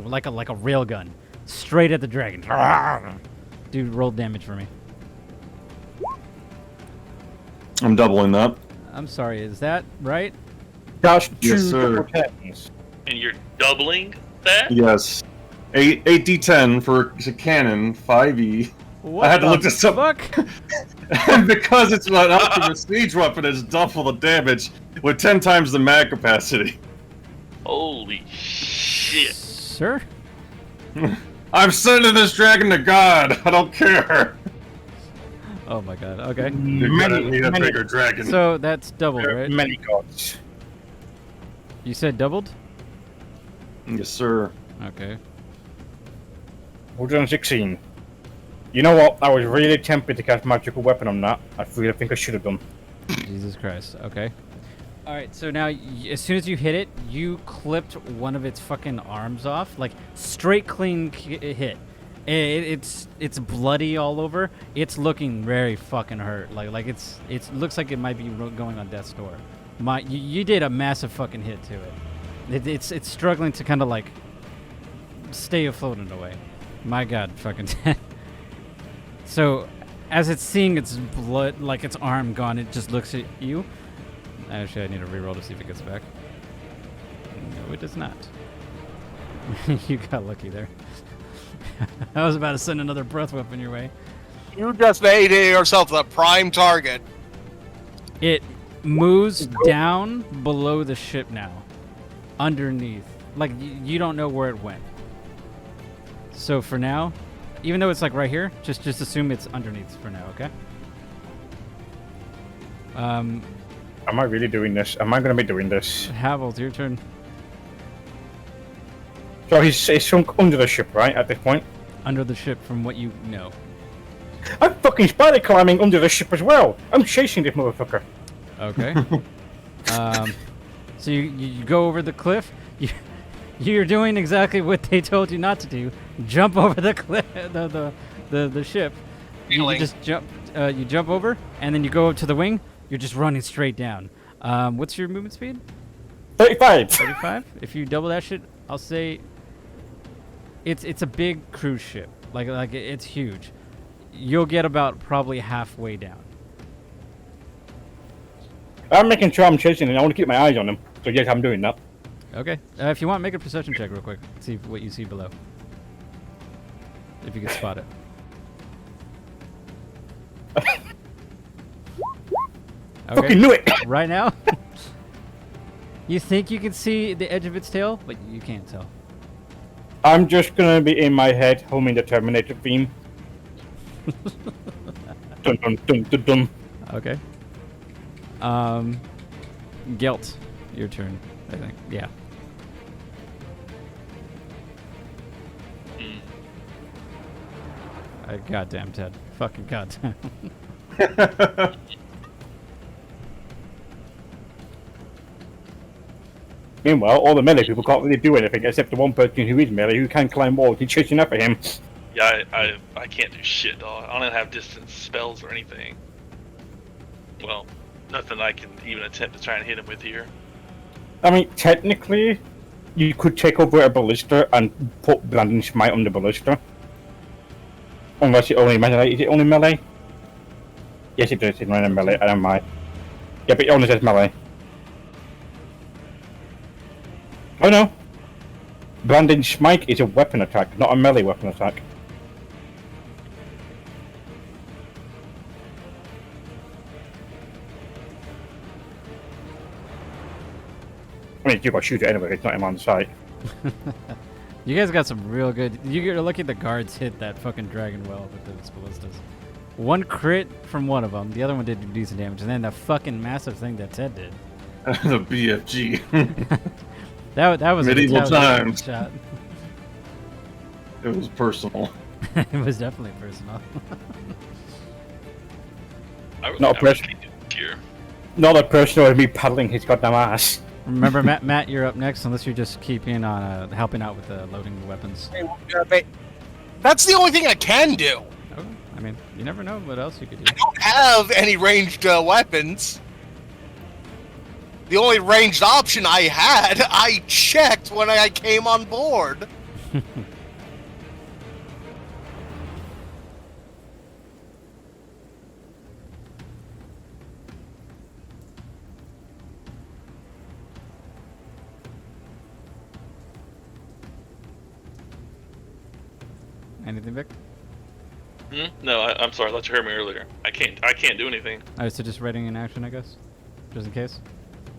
Speaker 5: like a railgun, straight at the dragon. Dude, roll damage for me.
Speaker 2: I'm doubling that.
Speaker 5: I'm sorry, is that right?
Speaker 1: That's
Speaker 2: Yes,
Speaker 1: 2
Speaker 2: sir.
Speaker 1: double tens.
Speaker 4: And you're doubling that?
Speaker 2: Yes. 8d10 for a cannon, 5e.
Speaker 5: What
Speaker 2: I had to
Speaker 5: the
Speaker 2: look this up.
Speaker 5: fuck?
Speaker 2: And because it's an Optimus siege weapon, it's double the damage with 10 times the mag capacity.
Speaker 4: Holy shit.
Speaker 5: Sir?
Speaker 2: I'm sending this dragon to God. I don't care.
Speaker 5: Oh my god, okay.
Speaker 2: You're gonna need a bigger dragon.
Speaker 5: So that's doubled,
Speaker 1: There are
Speaker 5: right?
Speaker 1: many gods.
Speaker 5: You said doubled?
Speaker 2: Yes, sir.
Speaker 5: Okay.
Speaker 1: 116. You know what? I was really tempted to cast magical weapon on that. I really think I should have done.
Speaker 5: Jesus Christ, okay. Alright, so now, as soon as you hit it, you clipped one of its fucking arms off. Like, straight clean hit. It's bloody all over. It's looking very fucking hurt. Like it looks like it might be going on death's door. You did a massive fucking hit to it. It's struggling to kind of like stay afloat in a way. My god, fucking. So, as it's seeing its blood, like its arm gone, it just looks at you. Actually, I need to reroll to see if it gets back. No, it does not. You got lucky there. I was about to send another breath weapon your way.
Speaker 3: You just made yourself the prime target.
Speaker 5: It moves down below the ship now. Underneath. Like, you don't know where it went. So for now, even though it's like right here, just assume it's underneath for now, okay?
Speaker 1: Am I really doing this? Am I going to be doing this?
Speaker 5: Havel, your turn.
Speaker 1: So he's sunk under the ship, right, at this point?
Speaker 5: Under the ship from what you know.
Speaker 1: I'm fucking spider climbing under the ship as well. I'm chasing this motherfucker.
Speaker 5: Okay. So you go over the cliff. You're doing exactly what they told you not to do. Jump over the cliff, the ship. You just jump. You jump over, and then you go up to the wing. You're just running straight down. What's your movement speed?
Speaker 1: 35.
Speaker 5: 35. If you double that shit, I'll say. It's a big cruise ship. Like it's huge. You'll get about probably halfway down.
Speaker 1: I'm making sure I'm chasing him. I want to keep my eyes on him. So yes, I'm doing that.
Speaker 5: Okay. If you want, make a perception check real quick. See what you see below. If you can spot it. Okay.
Speaker 1: Fucking knew it!
Speaker 5: Right now? You think you can see the edge of its tail, but you can't tell.
Speaker 1: I'm just gonna be in my head humming the Terminator theme. Dun dun dun dun dun.
Speaker 5: Okay. Gelt, your turn, I think. Yeah. Goddamn, Ted. Fucking goddamn.
Speaker 1: Meanwhile, all the melee people can't really do anything except the one person who is melee who can climb walls and chasing after him.
Speaker 4: Yeah, I can't do shit, dog. I don't have distance spells or anything. Well, nothing I can even attempt to try and hit him with here.
Speaker 1: I mean, technically, you could take over a ballista and put Blinding Smite on the ballista. Unless it only melee. Is it only melee? Yes, it does. It's only melee. I don't mind. Yeah, but it only says melee. Oh no! Blinding Smite is a weapon attack, not a melee weapon attack. I mean, you gotta shoot it anyway, it's not him on sight.
Speaker 5: You guys got some real good. You're lucky the guards hit that fucking dragon well with those ballistas. One crit from one of them, the other one did do decent damage, and then the fucking massive thing that Ted did.
Speaker 2: The BFG.
Speaker 5: That was
Speaker 2: Medieval
Speaker 5: a
Speaker 2: times.
Speaker 5: shot.
Speaker 2: It was personal.
Speaker 5: It was definitely personal.
Speaker 4: I really
Speaker 1: Not a press.
Speaker 4: Here.
Speaker 1: Not a person of me paddling his goddamn ass.
Speaker 5: Remember, Matt, you're up next, unless you're just keeping on helping out with loading the weapons.
Speaker 3: That's the only thing I can do.
Speaker 5: Oh, I mean, you never know what else you could do.
Speaker 3: I don't have any ranged weapons. The only ranged option I had, I checked when I came on board.
Speaker 5: Anything, Vic?
Speaker 4: No, I'm sorry. I thought you heard me earlier. I can't do anything.
Speaker 5: Alright, so just readying an action, I guess? Just in case?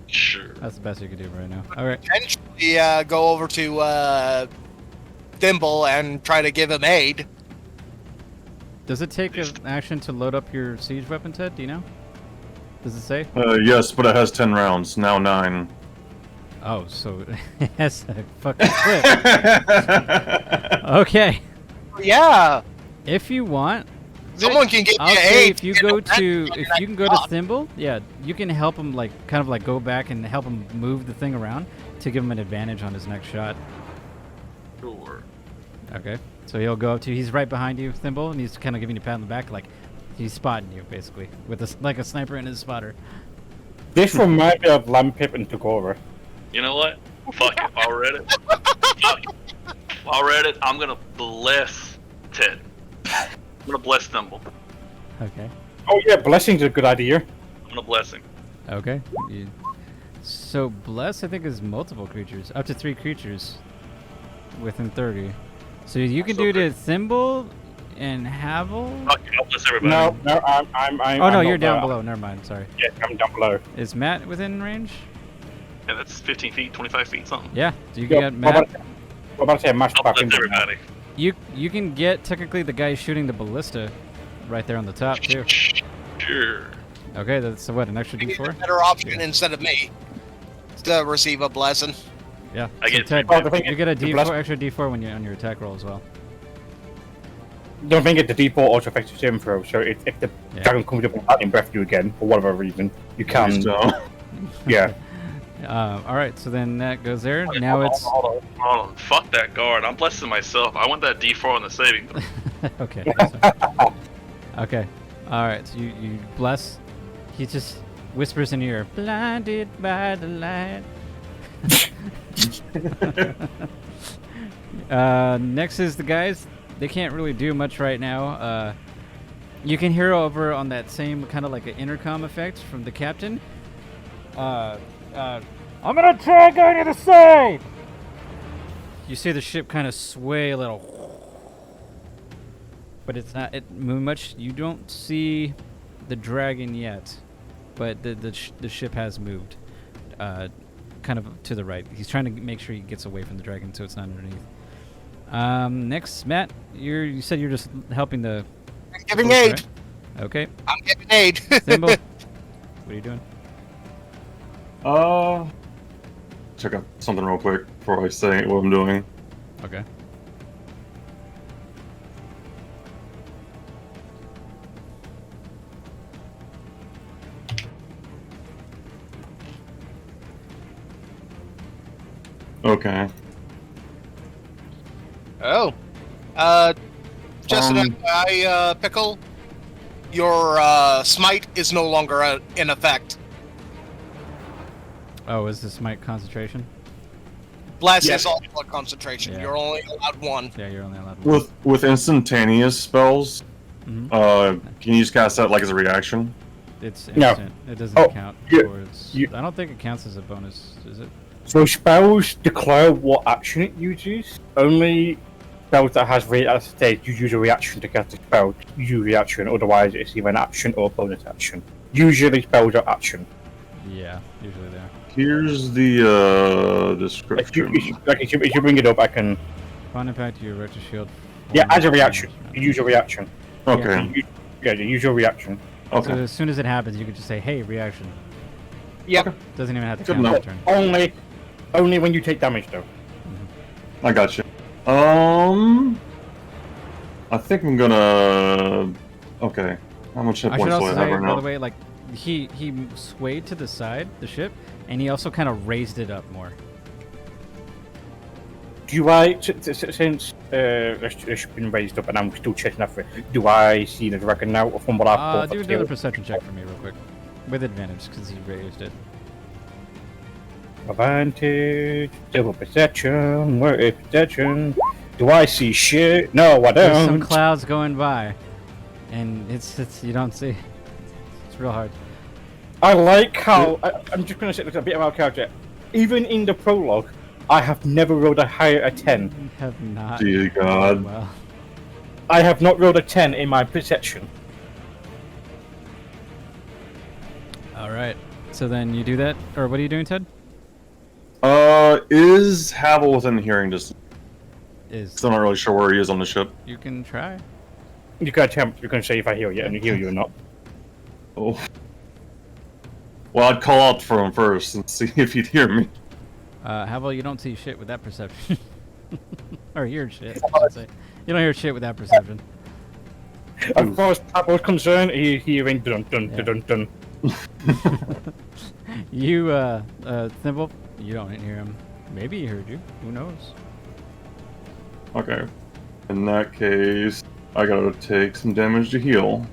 Speaker 4: Sure.
Speaker 5: That's the best you can do right now. Alright.
Speaker 3: Potentially go over to Thimble and try to give him aid.
Speaker 5: Does it take an action to load up your siege weapon, Ted? Do you know? Does it say?
Speaker 2: Yes, but it has 10 rounds, now 9.
Speaker 5: Oh, so it has a fucking clip. Okay.
Speaker 3: Yeah.
Speaker 5: If you want,
Speaker 3: Someone can give
Speaker 5: I'll
Speaker 3: you
Speaker 5: say
Speaker 3: aid.
Speaker 5: if you go to Thimble, yeah, you can help him kind of go back and help him move the thing around to give him an advantage on his next shot.
Speaker 4: Sure.
Speaker 5: Okay. So he'll go up to you. He's right behind you, Thimble, and he's kind of giving you a pat on the back, like he's spotting you basically with a sniper in his spotter.
Speaker 1: This reminds me of Lampip and Tagora.
Speaker 4: You know what? Fuck it. I'll read it. Fuck it. I'll read it. I'm gonna bless Ted. I'm gonna bless Thimble.
Speaker 5: Okay.
Speaker 1: Oh yeah, blessing's a good idea.
Speaker 4: I'm gonna bless him.
Speaker 5: Okay. So bless, I think, is multiple creatures, up to 3 creatures within 30. So you can do to Thimble and Havel.
Speaker 4: Fuck it. I'll bless everybody.
Speaker 1: No, I'm.
Speaker 5: Oh no,
Speaker 1: I'm
Speaker 5: you're
Speaker 1: not
Speaker 5: down
Speaker 1: there.
Speaker 5: below. Never mind. Sorry.
Speaker 1: Yeah, I'm down below.
Speaker 5: Is Matt within range?
Speaker 4: Yeah, that's 15 feet, 25 feet, something.
Speaker 5: Yeah. So you can get Matt.
Speaker 1: What about to say, match
Speaker 4: I'll
Speaker 1: back
Speaker 4: bless
Speaker 1: into
Speaker 4: everybody.
Speaker 5: You can get technically the guy shooting the ballista right there on the top too.
Speaker 4: Sure.
Speaker 5: Okay, that's what, an extra D4?
Speaker 3: Better option instead of me to receive a blessing.
Speaker 5: Yeah.
Speaker 4: I
Speaker 5: So
Speaker 4: get
Speaker 5: Ted,
Speaker 1: Oh, the thing
Speaker 5: you
Speaker 1: is,
Speaker 5: get a
Speaker 1: the
Speaker 5: D4,
Speaker 1: bless-
Speaker 5: extra D4 when you're on your attack roll as well.
Speaker 1: Don't think the default also affects your saving throw, so if the
Speaker 5: Yeah.
Speaker 1: dragon comes up and lightning breath you again, for whatever reason, you can.
Speaker 2: So,
Speaker 1: Yeah.
Speaker 5: All right, so then that goes there. Now it's
Speaker 4: Hold on. Fuck that guard. I'm blessing myself. I want that D4 on the saving throw.
Speaker 5: okay. that's fine. Okay. All right. So you bless. He just whispers in your ear, blinded by the light. Next is the guys. They can't really do much right now. You can hear over on that same kind of like an intercom effect from the captain. I'm gonna try going to the side. You see the ship kind of sway a little, but it's not much. You don't see the dragon yet, but the ship has moved, kind of to the right. He's trying to make sure he gets away from the dragon, so it's not underneath. Next, Matt, you said you're just helping the.
Speaker 3: I'm giving aid.
Speaker 5: Right? Okay.
Speaker 3: I'm giving aid.
Speaker 5: Thimble, what are you doing?
Speaker 2: check out something real quick before I say what I'm doing.
Speaker 5: Okay.
Speaker 2: Okay.
Speaker 3: Oh. Just an FYI, Pickle, your smite is no longer in effect.
Speaker 5: Oh, is this smite concentration?
Speaker 3: Bless
Speaker 1: Yes.
Speaker 3: is also a concentration.
Speaker 5: Yeah.
Speaker 3: You're only allowed one.
Speaker 5: Yeah, you're only allowed one.
Speaker 2: With instantaneous spells,
Speaker 5: Mhm.
Speaker 2: can you just cast that like as a reaction?
Speaker 5: It's
Speaker 1: No.
Speaker 5: instant. It doesn't
Speaker 1: Oh,
Speaker 5: count
Speaker 1: you-
Speaker 5: towards.
Speaker 1: you-
Speaker 5: I don't think it counts as a bonus, is it?
Speaker 1: So spells declare what action it uses. Only spells that has at stage you use a reaction to cast a spell. You use reaction, otherwise it's either an action or a bonus action. Usually spells are action.
Speaker 5: Yeah, usually they are.
Speaker 2: Here's the
Speaker 1: If
Speaker 2: description.
Speaker 1: if you bring it up, I can.
Speaker 5: Upon impact, your erector shield.
Speaker 1: Yeah, as a
Speaker 5: forms
Speaker 1: reaction.
Speaker 5: damage.
Speaker 1: You use a reaction.
Speaker 2: Okay.
Speaker 1: You use your reaction.
Speaker 5: So
Speaker 2: Okay.
Speaker 5: as soon as it happens, you can just say, "Hey, reaction."
Speaker 3: Yep.
Speaker 5: Doesn't even have to
Speaker 2: Good
Speaker 5: count
Speaker 2: enough.
Speaker 5: the turn.
Speaker 1: Only when you take damage, though.
Speaker 2: I got you. I think I'm gonna. Okay. How much hit
Speaker 5: I should
Speaker 2: points do
Speaker 5: also
Speaker 2: I have
Speaker 5: say,
Speaker 2: right
Speaker 5: by
Speaker 2: now?
Speaker 5: the way, like he swayed to the side, the ship, and he also kind of raised it up more.
Speaker 1: Do I, since it's been raised up and I'm still chasing after it, do I see the dragon now from what I've
Speaker 5: Do
Speaker 1: thought?
Speaker 5: another perception check for me real quick, with advantage because he raised it.
Speaker 1: Advantage. Double perception. Where is perception? Do I see shit? No, I
Speaker 5: There's some
Speaker 1: don't.
Speaker 5: clouds going by, and it's you don't see. It's real hard.
Speaker 1: I like how I'm just gonna say a bit about character. Even in the prologue, I have never rolled a higher a 10.
Speaker 5: You have not.
Speaker 2: Dear God.
Speaker 5: Well,
Speaker 1: I have not rolled a 10 in my perception.
Speaker 5: all right. So then you do that, or what are you doing, Ted?
Speaker 2: Is Havel within hearing distance?
Speaker 5: Is
Speaker 2: Still not really sure where he is on the ship.
Speaker 5: you can try.
Speaker 1: You can attempt. You can say if I hear you and hear you or not.
Speaker 2: Oh. Well, I'd call out for him first and see if he'd hear me.
Speaker 5: How about you don't see shit with that perception? Or hear shit, I should say. You don't hear shit with that perception.
Speaker 1: As far as Pablo's concerned, he's hearing dun dun
Speaker 5: Yeah.
Speaker 1: dun dun.
Speaker 5: You, Thimble, you don't hear him. Maybe he heard you. Who knows?
Speaker 2: Okay. In that case, I gotta take some damage to heal.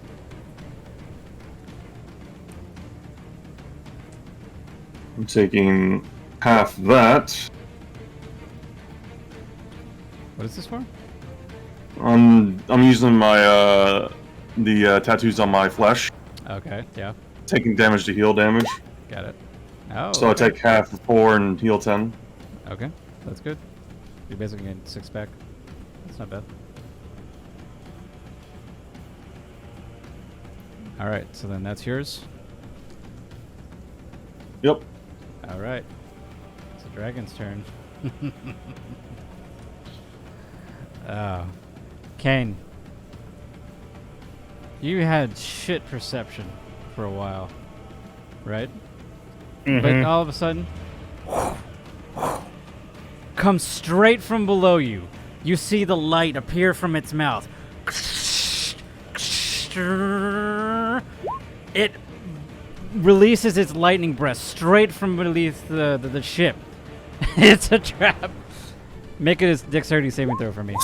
Speaker 2: I'm taking half that.
Speaker 5: What is this for?
Speaker 2: I'm using my the tattoos on my flesh,
Speaker 5: Okay, yeah,
Speaker 2: taking damage to heal damage.
Speaker 5: got it. Oh,
Speaker 2: So I take half of 4 and heal 10.
Speaker 5: okay, that's good. You're basically getting 6 back. That's not bad. All right, so then that's yours.
Speaker 2: Yep.
Speaker 5: All right, it's the dragon's turn. Oh, Kane, you had shit perception for a while, right? But all of a sudden, comes straight from below you. You see the light appear from its mouth. It releases its lightning breath straight from beneath the ship. It's a trap. Make it a dexterity saving throw for me.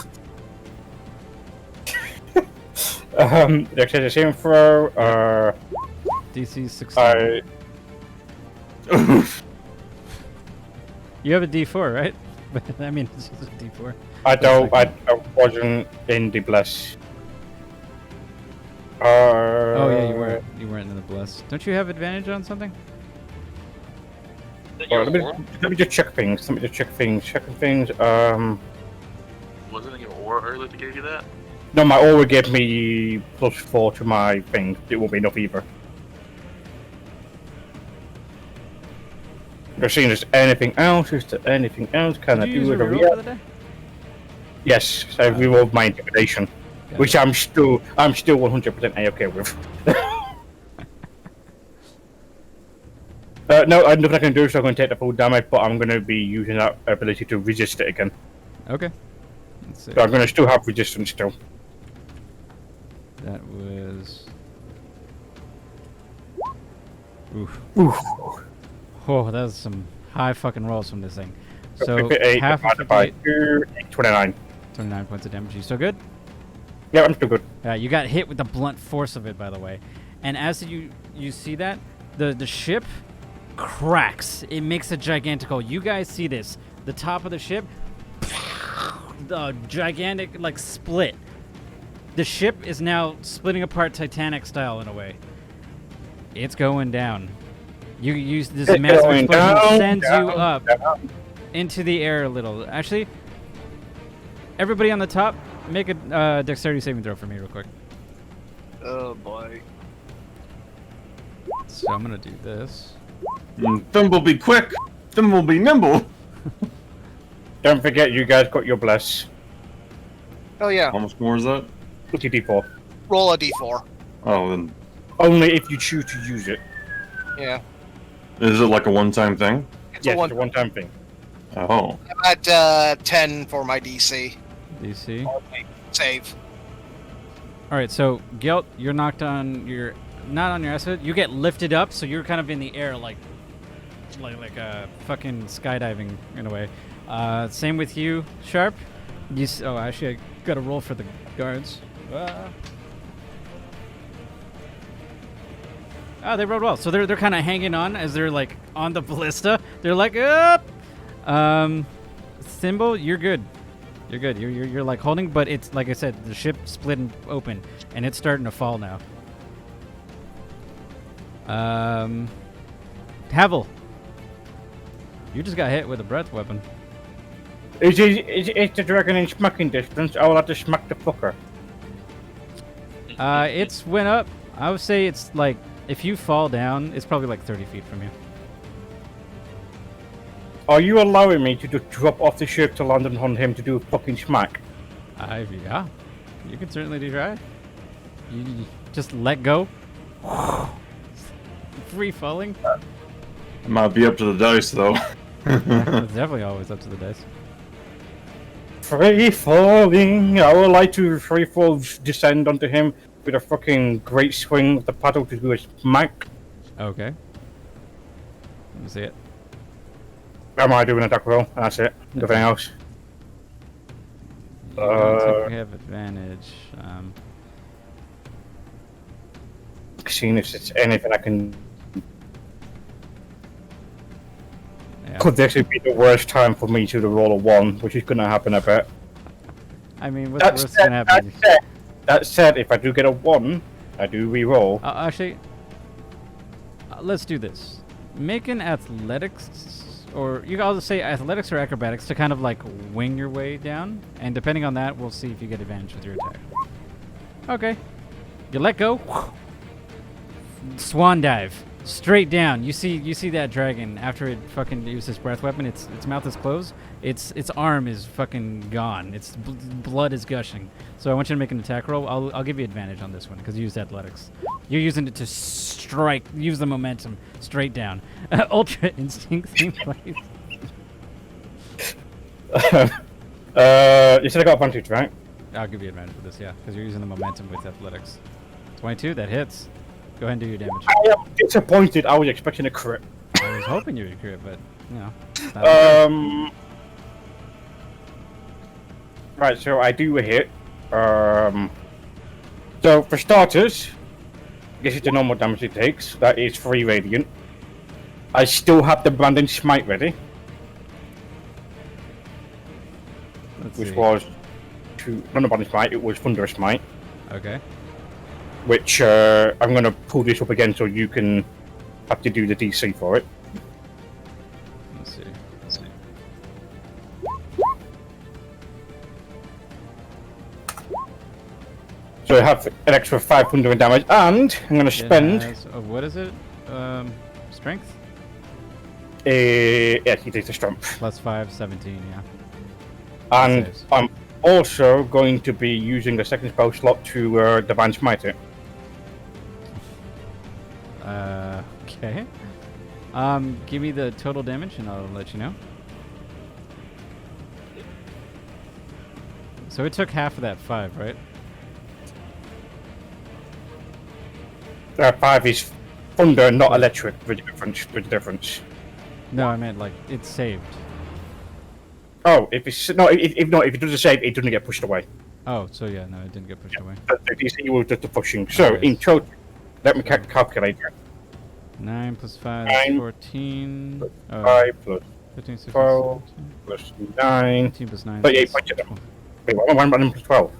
Speaker 1: Dexterity saving throw.
Speaker 5: DC 16. You have a D4, right? But I mean, it's just a D4.
Speaker 1: I wasn't in the bless.
Speaker 5: Oh yeah, you weren't in the bless. Don't you have advantage on something?
Speaker 1: Well, let me just check things. Checking things.
Speaker 4: Wasn't it your aura earlier that gave you that?
Speaker 1: No, my aura gave me +4 to my thing. It won't be enough either. I'm seeing if there's anything else. Is there anything else? Can I
Speaker 5: Did you
Speaker 1: do
Speaker 5: use
Speaker 1: it?
Speaker 5: a reroll for the day?
Speaker 1: Yes, I rerolled my intimidation,
Speaker 5: Got
Speaker 1: which
Speaker 5: it.
Speaker 1: I'm still 100% A-okay with. No, I nothing I can do, so I'm going to take the full damage, but I'm going to be using that ability to resist it again.
Speaker 5: Okay. Let's see.
Speaker 1: So I'm going to still have resistance still.
Speaker 5: That was. Oof.
Speaker 1: Oof.
Speaker 5: Oh, that was some high fucking rolls from this thing. So
Speaker 1: 58
Speaker 5: half of
Speaker 1: divided by
Speaker 5: 58,
Speaker 1: 2, 29.
Speaker 5: 29 points of damage. You still good?
Speaker 1: Yeah, I'm still good.
Speaker 5: You got hit with the blunt force of it, by the way. And as you see that, the ship cracks. It makes a gigantic hole. You guys see this? The top of the ship, the gigantic like split. The ship is now splitting apart Titanic style in a way. It's going down. You use this
Speaker 1: It's
Speaker 5: massive
Speaker 1: going
Speaker 5: explosion
Speaker 1: down,
Speaker 5: sends you
Speaker 1: down,
Speaker 5: up
Speaker 1: down.
Speaker 5: into the air a little. Actually, everybody on the top, make a dexterity saving throw for me real quick.
Speaker 3: Oh boy.
Speaker 5: So I'm gonna do this.
Speaker 2: Thimble be quick! Thimble be nimble!
Speaker 1: Don't forget, you guys got your bless.
Speaker 3: Oh yeah.
Speaker 2: How much more is that?
Speaker 1: 50d4.
Speaker 3: Roll a d4.
Speaker 2: Oh, then.
Speaker 1: Only if you choose to use it.
Speaker 3: Yeah.
Speaker 2: Is it like a one-time thing?
Speaker 3: It's
Speaker 1: Yes,
Speaker 3: a one.
Speaker 1: it's a one-time thing.
Speaker 2: Oh.
Speaker 3: I'm at 10 for my DC.
Speaker 5: DC.
Speaker 3: Save.
Speaker 5: All right, so Gelt, you're knocked on your, not on your acid. You get lifted up, so you're kind of in the air, like fucking skydiving in a way. Same with you, Sharp. Oh, actually, I got to roll for the guards. Oh, they rode well. So they're kind of hanging on as they're like on the ballista. They're like, up. Symbol, you're good. You're good. You're like holding, but it's like I said, the ship split open, and it's starting to fall now. Havel, you just got hit with a breath weapon.
Speaker 1: Is the dragon in smacking distance? I will have to smack the fucker.
Speaker 5: It's went up. I would say it's like, if you fall down, it's probably like 30 feet from you.
Speaker 1: Are you allowing me to just drop off the ship to land on him to do a fucking smack?
Speaker 5: Yeah. You can certainly do try. You just let go. Free falling.
Speaker 2: It might be up to the dice, though.
Speaker 5: It's definitely always up to the dice.
Speaker 1: Free falling. I would like to free fall descend onto him with a fucking great swing with the paddle to do a smack.
Speaker 5: Okay. Let me see it.
Speaker 1: Am I doing a duck roll? That's it. Nothing else.
Speaker 5: You don't think we have advantage.
Speaker 1: Seeing if it's anything I can.
Speaker 5: Yeah.
Speaker 1: Could this be the worst time for me to roll a 1, which is going to happen, I bet.
Speaker 5: I mean, what's the worst gonna happen?
Speaker 1: That said, if I do get a 1, I do re-roll.
Speaker 5: Actually, let's do this. Make an athletics, or you can also say athletics or acrobatics to kind of like wing your way down, and depending on that, we'll see if you get advantage with your attack. Okay. You let go. Swan dive. Straight down. You see that dragon after it fucking used its breath weapon. Its mouth is closed. Its arm is fucking gone. Its blood is gushing. So I want you to make an attack roll. I'll give you advantage on this one because you used athletics. You're using it to strike. Use the momentum straight down. Ultra instinct theme plays.
Speaker 1: You said I got advantage, right?
Speaker 5: I'll give you advantage for this, yeah, because you're using the momentum with athletics. 22, that hits. Go ahead and do your damage.
Speaker 1: I am disappointed. I was expecting a crit.
Speaker 5: I was hoping you would crit, but you know.
Speaker 1: Right, so I do a hit. So for starters, this is the normal damage it takes. That is 3 radiant. I still have the branding smite ready, which was not a branding smite. It was thunderous smite.
Speaker 5: Okay.
Speaker 1: Which I'm going to pull this up again so you can have to do the DC for it.
Speaker 5: Let's see.
Speaker 1: So I have an extra 500 damage, and I'm going to spend.
Speaker 5: What is it? Strength?
Speaker 1: Yeah, he takes the strength.
Speaker 5: Plus 5, 17, yeah.
Speaker 1: And I'm also going to be using the second spell slot to Divine Smite it.
Speaker 5: Okay. Give me the total damage and I'll let you know. So it took half of that 5, right?
Speaker 1: 5 is thunder, not electric, with the difference.
Speaker 5: No, I meant like it's saved.
Speaker 1: Oh, if it doesn't save, it doesn't get pushed away.
Speaker 5: Oh, so yeah, no, it didn't get pushed away.
Speaker 1: But the DC will just the pushing. So in total, let me calculate it.
Speaker 5: 9 plus 5
Speaker 1: 9
Speaker 5: is 14.
Speaker 1: Plus 5 plus
Speaker 5: 15, 16,
Speaker 1: 12 plus 9.
Speaker 5: 15 plus 9.
Speaker 1: 38 points. Wait, one plus 12.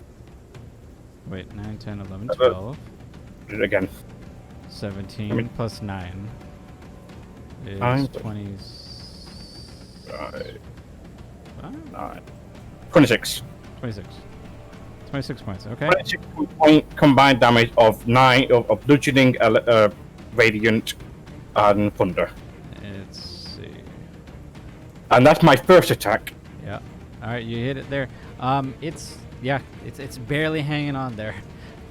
Speaker 5: Wait, 9, 10, 11, 12.
Speaker 1: Do it again.
Speaker 5: 17 plus 9 is
Speaker 1: 9
Speaker 5: 20.
Speaker 1: 9. 26.
Speaker 5: 26. 26 points, okay.
Speaker 1: 26 point combined damage of 9 of bludgeoning, radiant, and thunder.
Speaker 5: Let's see.
Speaker 1: And that's my first attack.
Speaker 5: Yeah. Alright, you hit it there. It's barely hanging on there.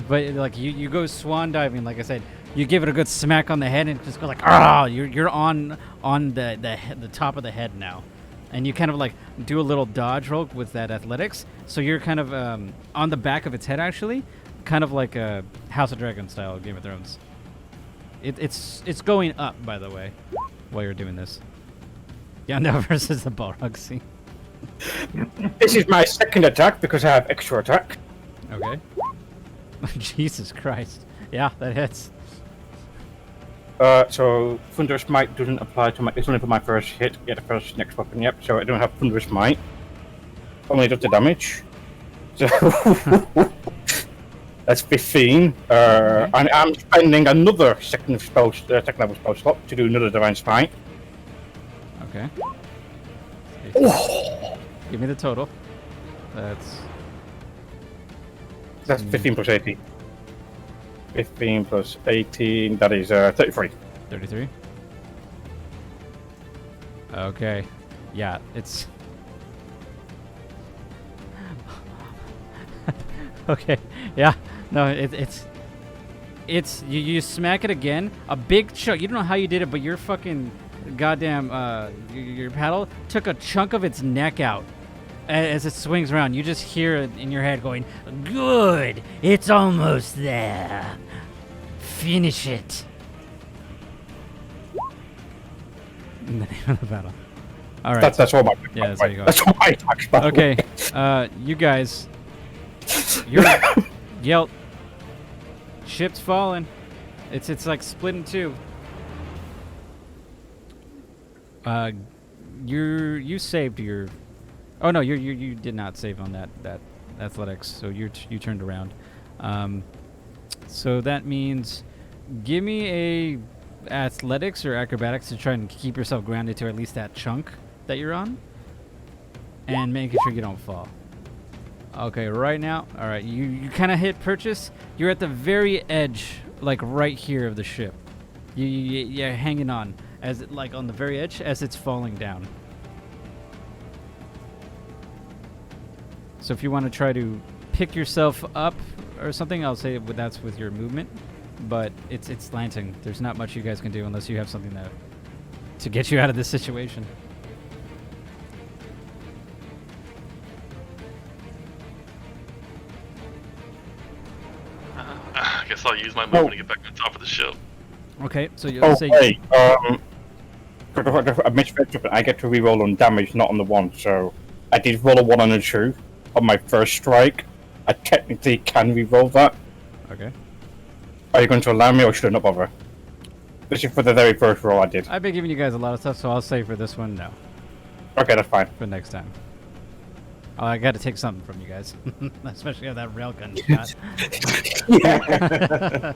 Speaker 5: But like you go swan diving, like I said, you give it a good smack on the head and just go like, ah, you're on the top of the head now. And you kind of like do a little dodge roll with that athletics. So you're kind of on the back of its head actually, kind of like a House of Dragon style Game of Thrones. It's going up, by the way, while you're doing this. Yandel versus the Balrog scene.
Speaker 1: This is my second attack because I have extra attack.
Speaker 5: Okay. Jesus Christ. Yeah, that hits.
Speaker 1: So Thunderous Might doesn't apply to my. It's only for my first hit. Yeah, the first next weapon. Yep. So I don't have Thunderous Might. Only does the damage. So that's 15. And I'm spending another second level spell slot to do another Divine Smite.
Speaker 5: Okay.
Speaker 1: Oh!
Speaker 5: Give me the total.
Speaker 1: That's 15 plus 18. 15 plus 18. That is 33.
Speaker 5: 33. Okay. Yeah, it's. Okay. Yeah. No, it's you smack it again. A big chunk. You don't know how you did it, but your fucking goddamn your paddle took a chunk of its neck out as it swings around. You just hear it in your head going, "Good. It's almost there. Finish it." In the name of the battle. All right.
Speaker 1: That's all my.
Speaker 5: Yeah, that's how you go.
Speaker 1: That's all my attacks. By the
Speaker 5: Okay,
Speaker 1: way.
Speaker 5: you guys, you're Yelt. Ship's falling. It's like split in two. You saved your. Oh no, you did not save on that athletics. So you turned around. So that means, give me a athletics or acrobatics to try and keep yourself grounded to at least that chunk that you're on, and making sure you don't fall. Okay, right now, all right, you kind of hit purchase. You're at the very edge, like right here of the ship. You're hanging on as it, like on the very edge as it's falling down. So if you want to try to pick yourself up or something, I'll say that's with your movement, but it's slanting. There's not much you guys can do unless you have something to get you out of this situation.
Speaker 4: I guess I'll use my movement to get back on top of the ship.
Speaker 5: Okay, so you'll say.
Speaker 1: Wait. I misread, but I get to reroll on damage, not on the one. So I did roll a 1 and a 2 on my first strike. I technically can reroll that.
Speaker 5: Okay.
Speaker 1: Are you going to allow me, or should I not bother? This is for the very first roll I did.
Speaker 5: I've been giving you guys a lot of stuff, so I'll say for this one, no.
Speaker 1: Okay, that's fine.
Speaker 5: For next time. Oh, I got to take something from you guys, especially if that railgun shot.
Speaker 1: Yeah.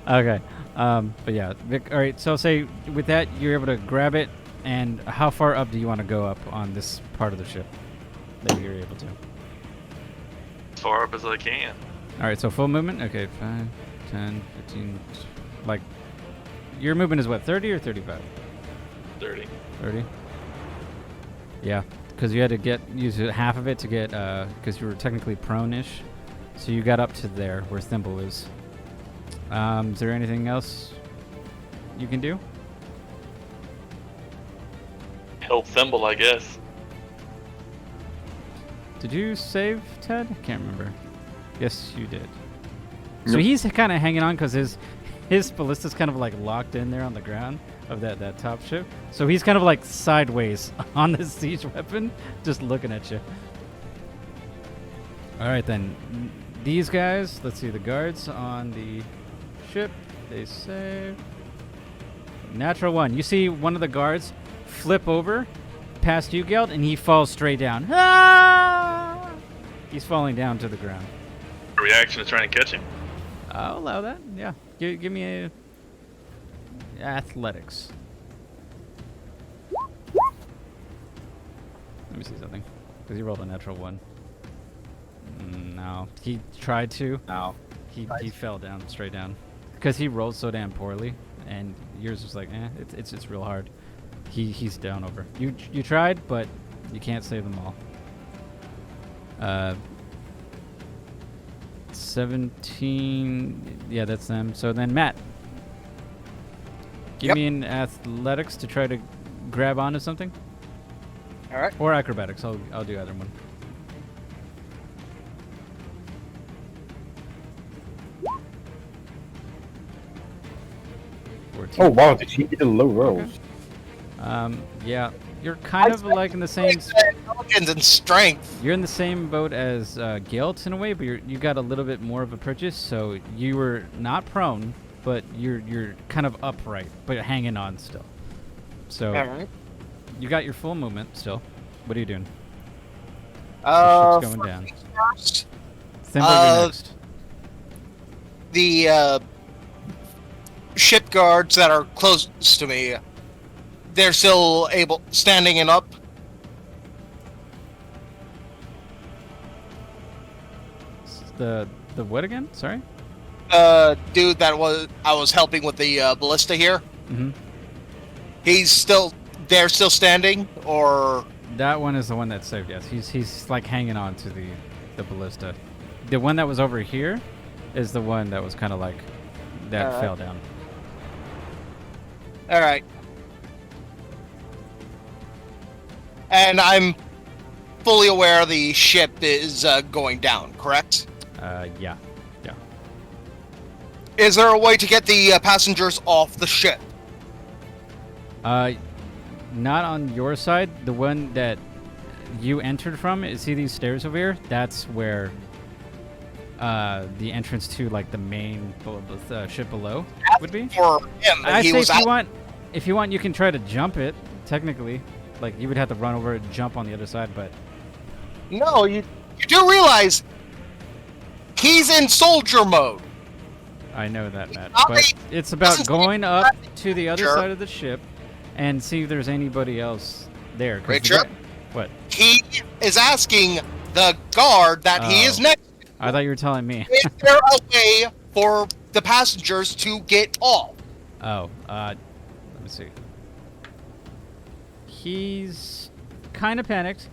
Speaker 5: Okay. But yeah, Vic, all right. So say with that, you're able to grab it, and how far up do you want to go up on this part of the ship that you're able to?
Speaker 4: As far up as I can.
Speaker 5: All right. So full movement. Okay. 5, 10, 15. Like, your movement is what? 30 or 35?
Speaker 4: 30.
Speaker 5: 30. Yeah. Because you had to use half of it to get, because you were technically prone-ish. So you got up to there, where Thimble is. Is there anything else you can do?
Speaker 4: Help Thimble, I guess.
Speaker 5: Did you save, Ted? I can't remember. Yes, you did. So he's kind of hanging on because his ballista's kind of like locked in there on the ground of that top ship. So he's kind of like sideways on this siege weapon, just looking at you. All right, then. These guys, let's see, the guards on the ship, they save. Natural 1. You see one of the guards flip over past you, Geld, and he falls straight down. Ah! He's falling down to the ground.
Speaker 4: A reaction to trying to catch him.
Speaker 5: I'll allow that, yeah. Give me a athletics. Let me see something. Because he rolled a natural 1. No. He tried to. No. He fell down, straight down. Because he rolled so damn poorly. And yours was like, it's just real hard. He's down over. You tried, but you can't save them all. 17. Yeah, that's them. So then Matt. Give me an athletics to try to grab onto something.
Speaker 3: All right.
Speaker 5: Or acrobatics. I'll do either one.
Speaker 1: Oh wow, did he get a low rolls?
Speaker 5: Okay. Yeah, you're kind of like in the same.
Speaker 3: Intelligence and strength.
Speaker 5: You're in the same boat as Guilt in a way, but you got a little bit more of a purchase. So you were not prone, but you're kind of upright, but hanging on still. So
Speaker 3: Alright.
Speaker 5: you got your full movement still. What are you doing?
Speaker 3: Uh,
Speaker 5: The ship's going down.
Speaker 3: first,
Speaker 5: Thimble, you're next.
Speaker 3: the ship guards that are close to me, they're still standing and up.
Speaker 5: The what again? Sorry.
Speaker 3: Dude that I was helping with the ballista here.
Speaker 5: Mm-hmm.
Speaker 3: They're still standing, or
Speaker 5: That one is the one that saved. Yes, he's like hanging on to the ballista. The one that was over here is the one that was kind of like that fell down.
Speaker 3: all right. And I'm fully aware the ship is going down. Correct?
Speaker 5: Yeah.
Speaker 3: Is there a way to get the passengers off the ship?
Speaker 5: Not on your side. The one that you entered from. See these stairs over here? That's where the entrance to like the main ship below would be.
Speaker 3: For him,
Speaker 5: I
Speaker 3: he
Speaker 5: say
Speaker 3: was
Speaker 5: if you want, you can try to jump it. Technically, like you would have to run over and jump on the other side, but
Speaker 3: No, you do realize he's in soldier mode.
Speaker 5: I know that, Matt.
Speaker 3: Not
Speaker 5: But
Speaker 3: me.
Speaker 5: it's about
Speaker 3: Doesn't
Speaker 5: going up to the other
Speaker 3: Sure.
Speaker 5: side of the ship and see if there's anybody else there. 'cause
Speaker 3: Richard?
Speaker 5: What?
Speaker 3: He is asking the guard that he is
Speaker 5: Oh.
Speaker 3: next.
Speaker 5: I thought you were telling me.
Speaker 3: Is there a way for the passengers to get off?
Speaker 5: Oh, let me see. He's kind of panicked.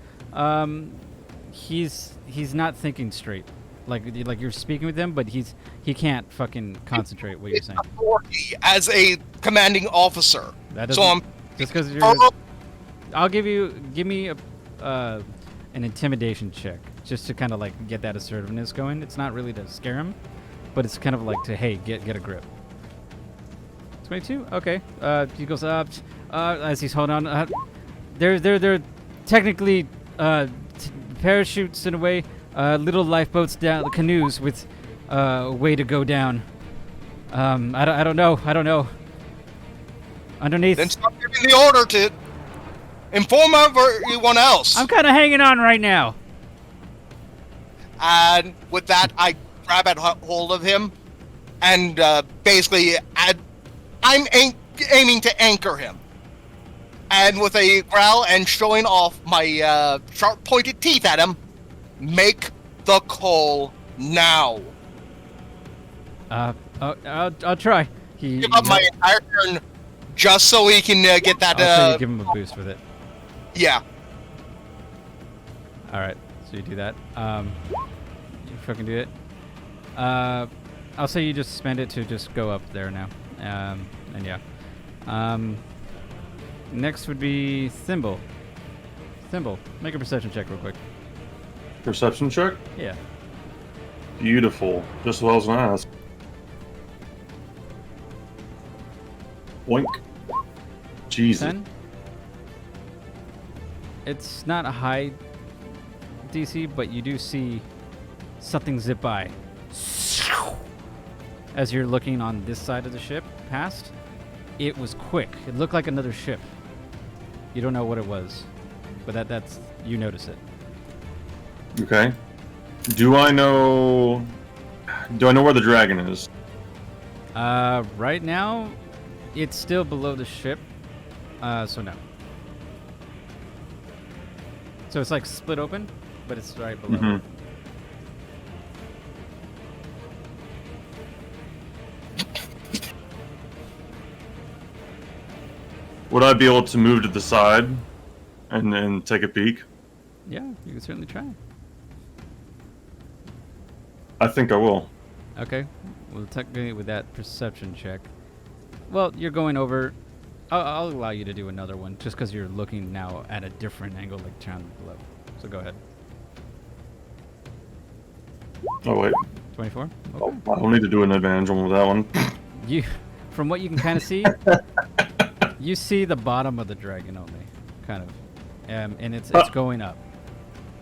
Speaker 5: He's not thinking straight. Like you're speaking with him, but he can't fucking concentrate what you're saying.
Speaker 3: Authority as a commanding officer.
Speaker 5: That
Speaker 3: So
Speaker 5: doesn't
Speaker 3: I'm
Speaker 5: just because you're.
Speaker 3: Oh,
Speaker 5: I'll give me a an intimidation check just to kind of like get that assertiveness going. It's not really to scare him, but it's kind of like to get a grip. 22. Okay. He goes up as he's holding on. They're technically parachutes in a way. Little lifeboats down, canoes with a way to go down. I don't know. Underneath.
Speaker 3: then stop giving the order to inform everyone else.
Speaker 5: I'm kind of hanging on right now.
Speaker 3: And with that, I grab at hold of him, and basically, I'm aiming to anchor him. And with a growl and showing off my sharp pointed teeth at him, make the call now.
Speaker 5: I'll try.
Speaker 3: Give up my entire turn just so he can get that.
Speaker 5: I'll say you give him a boost with it.
Speaker 3: Yeah.
Speaker 5: All right, so you do that. You fucking do it. I'll say you just spend it to just go up there now. And yeah. Next would be Thimble. Thimble, make a perception check real quick.
Speaker 2: Perception check?
Speaker 5: Yeah.
Speaker 2: Beautiful. Just what I was gonna ask. Boink. Jesus.
Speaker 5: 10. It's not a high DC, but you do see something zip by. As you're looking on this side of the ship past, it was quick. It looked like another ship. You don't know what it was, but that's you notice it.
Speaker 2: Okay. Do I know where the dragon is?
Speaker 5: Right now, it's still below the ship, so no. So it's like split open, but it's right below.
Speaker 2: Mm-hmm. Would I be able to move to the side and then take a peek?
Speaker 5: Yeah, you can certainly try.
Speaker 2: I think I will.
Speaker 5: Okay. Well, technically with that perception check, well, you're going over. I'll allow you to do another one, just because you're looking now at a different angle, like down below. So go ahead.
Speaker 2: Oh wait.
Speaker 5: 24. Okay.
Speaker 2: Oh, I don't need to do an advantage one with that one.
Speaker 5: You, from what you can kind of see, you see the bottom of the dragon only, kind of, and it's going up.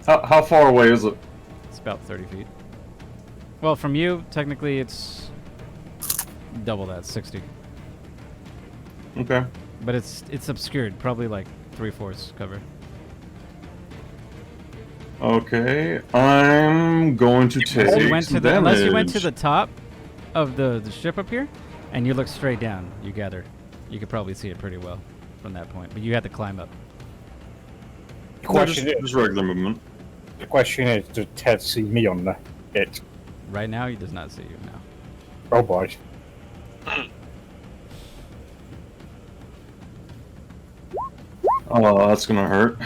Speaker 2: How far away is it?
Speaker 5: It's about 30 feet. Well, from you, technically, it's double that, 60.
Speaker 2: Okay.
Speaker 5: But it's obscured, probably like 3/4 cover.
Speaker 2: Okay, I'm going to take
Speaker 5: Unless you went
Speaker 2: some
Speaker 5: to the unless you went to
Speaker 2: damage.
Speaker 5: the top of the ship up here, and you look straight down, you gather, you could probably see it pretty well from that point. But you had to climb up.
Speaker 1: The question
Speaker 2: Just regular movement.
Speaker 1: is, does Ted see me on it?
Speaker 5: Right now, he does not see you now.
Speaker 1: Oh boy.
Speaker 2: Oh, that's gonna hurt.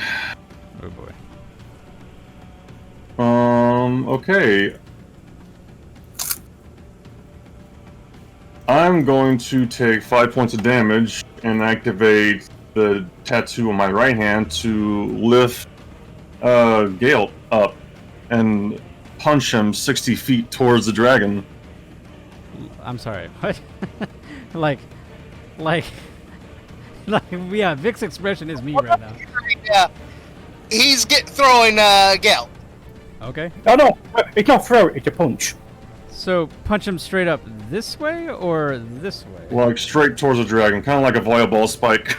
Speaker 5: Oh boy.
Speaker 2: Okay. I'm going to take 5 points of damage and activate the tattoo on my right hand to lift Gale up and punch him 60 feet towards the dragon.
Speaker 5: I'm sorry. What? like, yeah. Vic's expression is me right now.
Speaker 3: Yeah, he's throwing Gale.
Speaker 5: Okay.
Speaker 1: Oh no, it's not throw, it's a punch.
Speaker 5: So punch him straight up this way or this way?
Speaker 2: Like straight towards the dragon, kind of like a volleyball spike.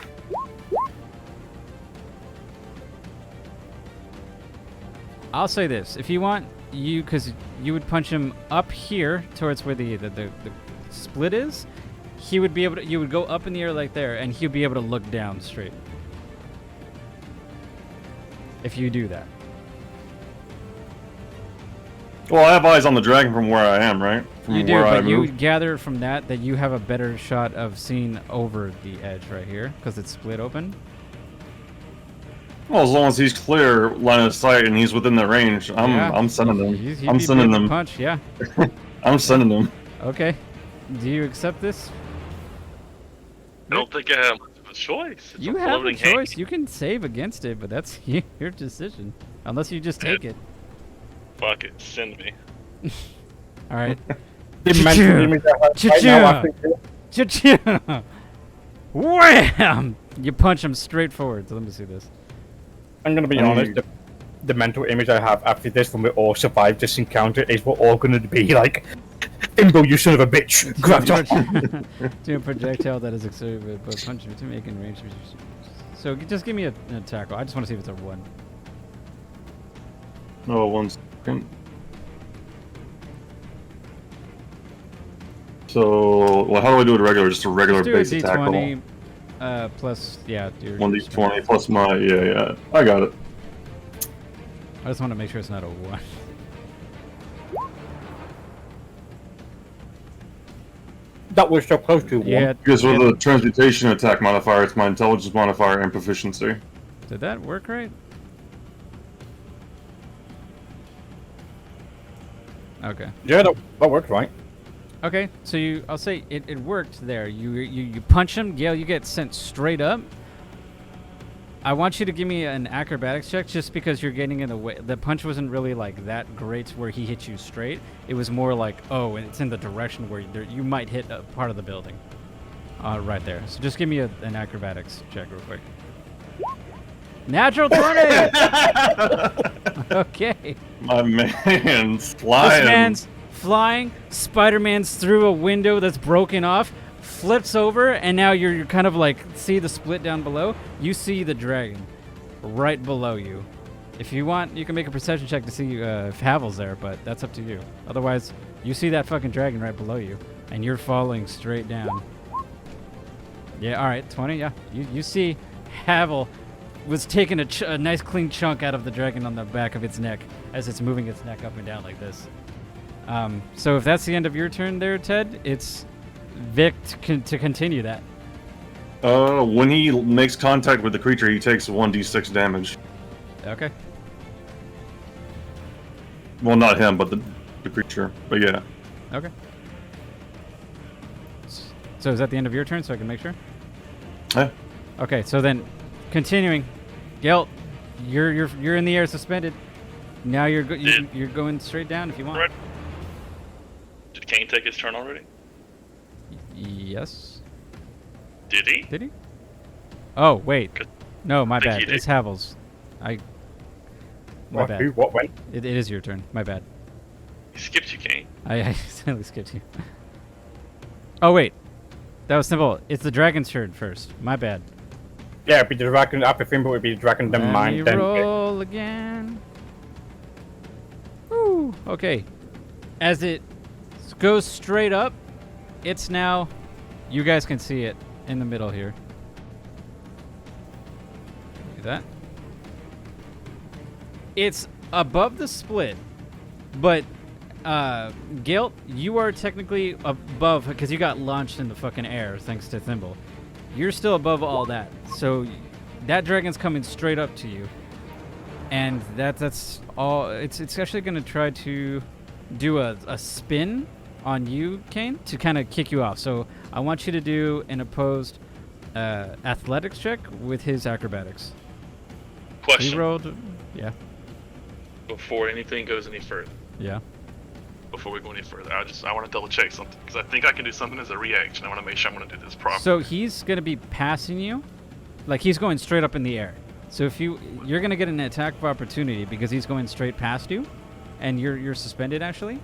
Speaker 5: I'll say this: if you want, because you would punch him up here towards where the split is. He would be able to. You would go up in the air like there, and he'd be able to look down straight. If you do that.
Speaker 2: Well, I have eyes on the dragon from where I am, right? From
Speaker 5: You do,
Speaker 2: where I
Speaker 5: but you
Speaker 2: move.
Speaker 5: gather from that you have a better shot of seeing over the edge right here, because it's split open.
Speaker 2: Well, as long as he's clear line of sight and he's within the range, I'm sending him.
Speaker 5: He'd
Speaker 2: I'm
Speaker 5: be
Speaker 2: sending
Speaker 5: able to
Speaker 2: him.
Speaker 5: punch, yeah.
Speaker 2: I'm sending him.
Speaker 5: Okay. Do you accept this?
Speaker 4: I don't think I have much of a choice. It's
Speaker 5: You
Speaker 4: a
Speaker 5: have a
Speaker 4: floating
Speaker 5: choice.
Speaker 4: hand.
Speaker 5: You can save against it, but that's your decision. Unless you just take it.
Speaker 4: Fuck it, send me.
Speaker 5: All right.
Speaker 1: The mental image I have right now, I think,
Speaker 5: Cha-cha! Wham! You punch him straight forward. So let me see this.
Speaker 1: I'm gonna be honest, the mental image I have after this when we all survive this encounter is we're all gonna be like, Imbo, you son of a bitch! Grab
Speaker 5: Do a projectile that is exerted, but punch him to make in range. So just give me an attack roll. I just want to see if it's a 1.
Speaker 2: Oh, 1 second. So, well, how do I do it regular? Just a regular
Speaker 5: Just
Speaker 2: base
Speaker 5: do a
Speaker 2: attack roll.
Speaker 5: d20 plus, yeah.
Speaker 2: 1d20 plus my, yeah. I got it.
Speaker 5: I just want to make sure it's not a 1.
Speaker 1: That was so close to one.
Speaker 5: Yeah.
Speaker 2: Because with the transmutation attack modifier, it's my intelligence modifier and proficiency.
Speaker 5: Did that work right? Okay.
Speaker 1: Yeah, that worked right.
Speaker 5: Okay, so I'll say it worked there. You punch him, Gale, you get sent straight up. I want you to give me an acrobatics check just because you're getting in the way. The punch wasn't really like that great where he hit you straight. It was more like, oh, and it's in the direction where you might hit a part of the building. Right there. So just give me an acrobatics check real quick. Natural 20! Okay.
Speaker 2: My man's flying.
Speaker 5: This man's flying. Spider-Man's through a window that's broken off, flips over, and now you're kind of like, see the split down below? You see the dragon right below you. If you want, you can make a perception check to see if Havel's there, but that's up to you. Otherwise, you see that fucking dragon right below you, and you're falling straight down. Yeah, alright, 20, yeah. You see Havel was taking a nice clean chunk out of the dragon on the back of its neck as it's moving its neck up and down like this. So if that's the end of your turn there, Ted, it's Vic to continue that.
Speaker 2: When he makes contact with the creature, he takes 1d6 damage.
Speaker 5: Okay.
Speaker 2: Well, not him, but the creature. But yeah.
Speaker 5: Okay. So is that the end of your turn, so I can make sure?
Speaker 2: Eh.
Speaker 5: Okay, so then, continuing, Gelt, you're in the air suspended. Now you're going straight down if you want.
Speaker 4: Right. Did Kane take his turn already?
Speaker 5: Yes.
Speaker 4: Did he?
Speaker 5: Did he? Oh wait, no, my
Speaker 4: I think
Speaker 5: bad.
Speaker 4: he did.
Speaker 5: It's Havel's. My
Speaker 1: What,
Speaker 5: bad.
Speaker 1: who, what, when?
Speaker 5: It is your turn. My bad.
Speaker 4: He skipped you, Kane.
Speaker 5: I accidentally skipped you. Oh wait, that was simple. It's the dragon's turn first. My bad.
Speaker 1: Yeah, it'd be the dragon. After Fimble, would be the dragon. Then
Speaker 5: Let
Speaker 1: mine.
Speaker 5: me
Speaker 1: Then
Speaker 5: roll again. Woo. Okay. As it goes straight up, it's now. You guys can see it in the middle here. Look at that. It's above the split, but Guilt, you are technically above because you got launched in the fucking air thanks to Thimble. You're still above all that, so that dragon's coming straight up to you, and that's all. It's actually gonna try to do a spin on you, Kane, to kind of kick you off. So I want you to do an opposed athletics check with his acrobatics.
Speaker 4: Question.
Speaker 5: He rolled, yeah.
Speaker 4: Before anything goes any further.
Speaker 5: Yeah.
Speaker 4: Before we go any further, I want to double check something because I think I can do something as a reaction. I want to make sure I'm going to do this properly.
Speaker 5: So he's going to be passing you, like he's going straight up in the air. So if you're going to get an attack of opportunity because he's going straight past you, and you're suspended actually.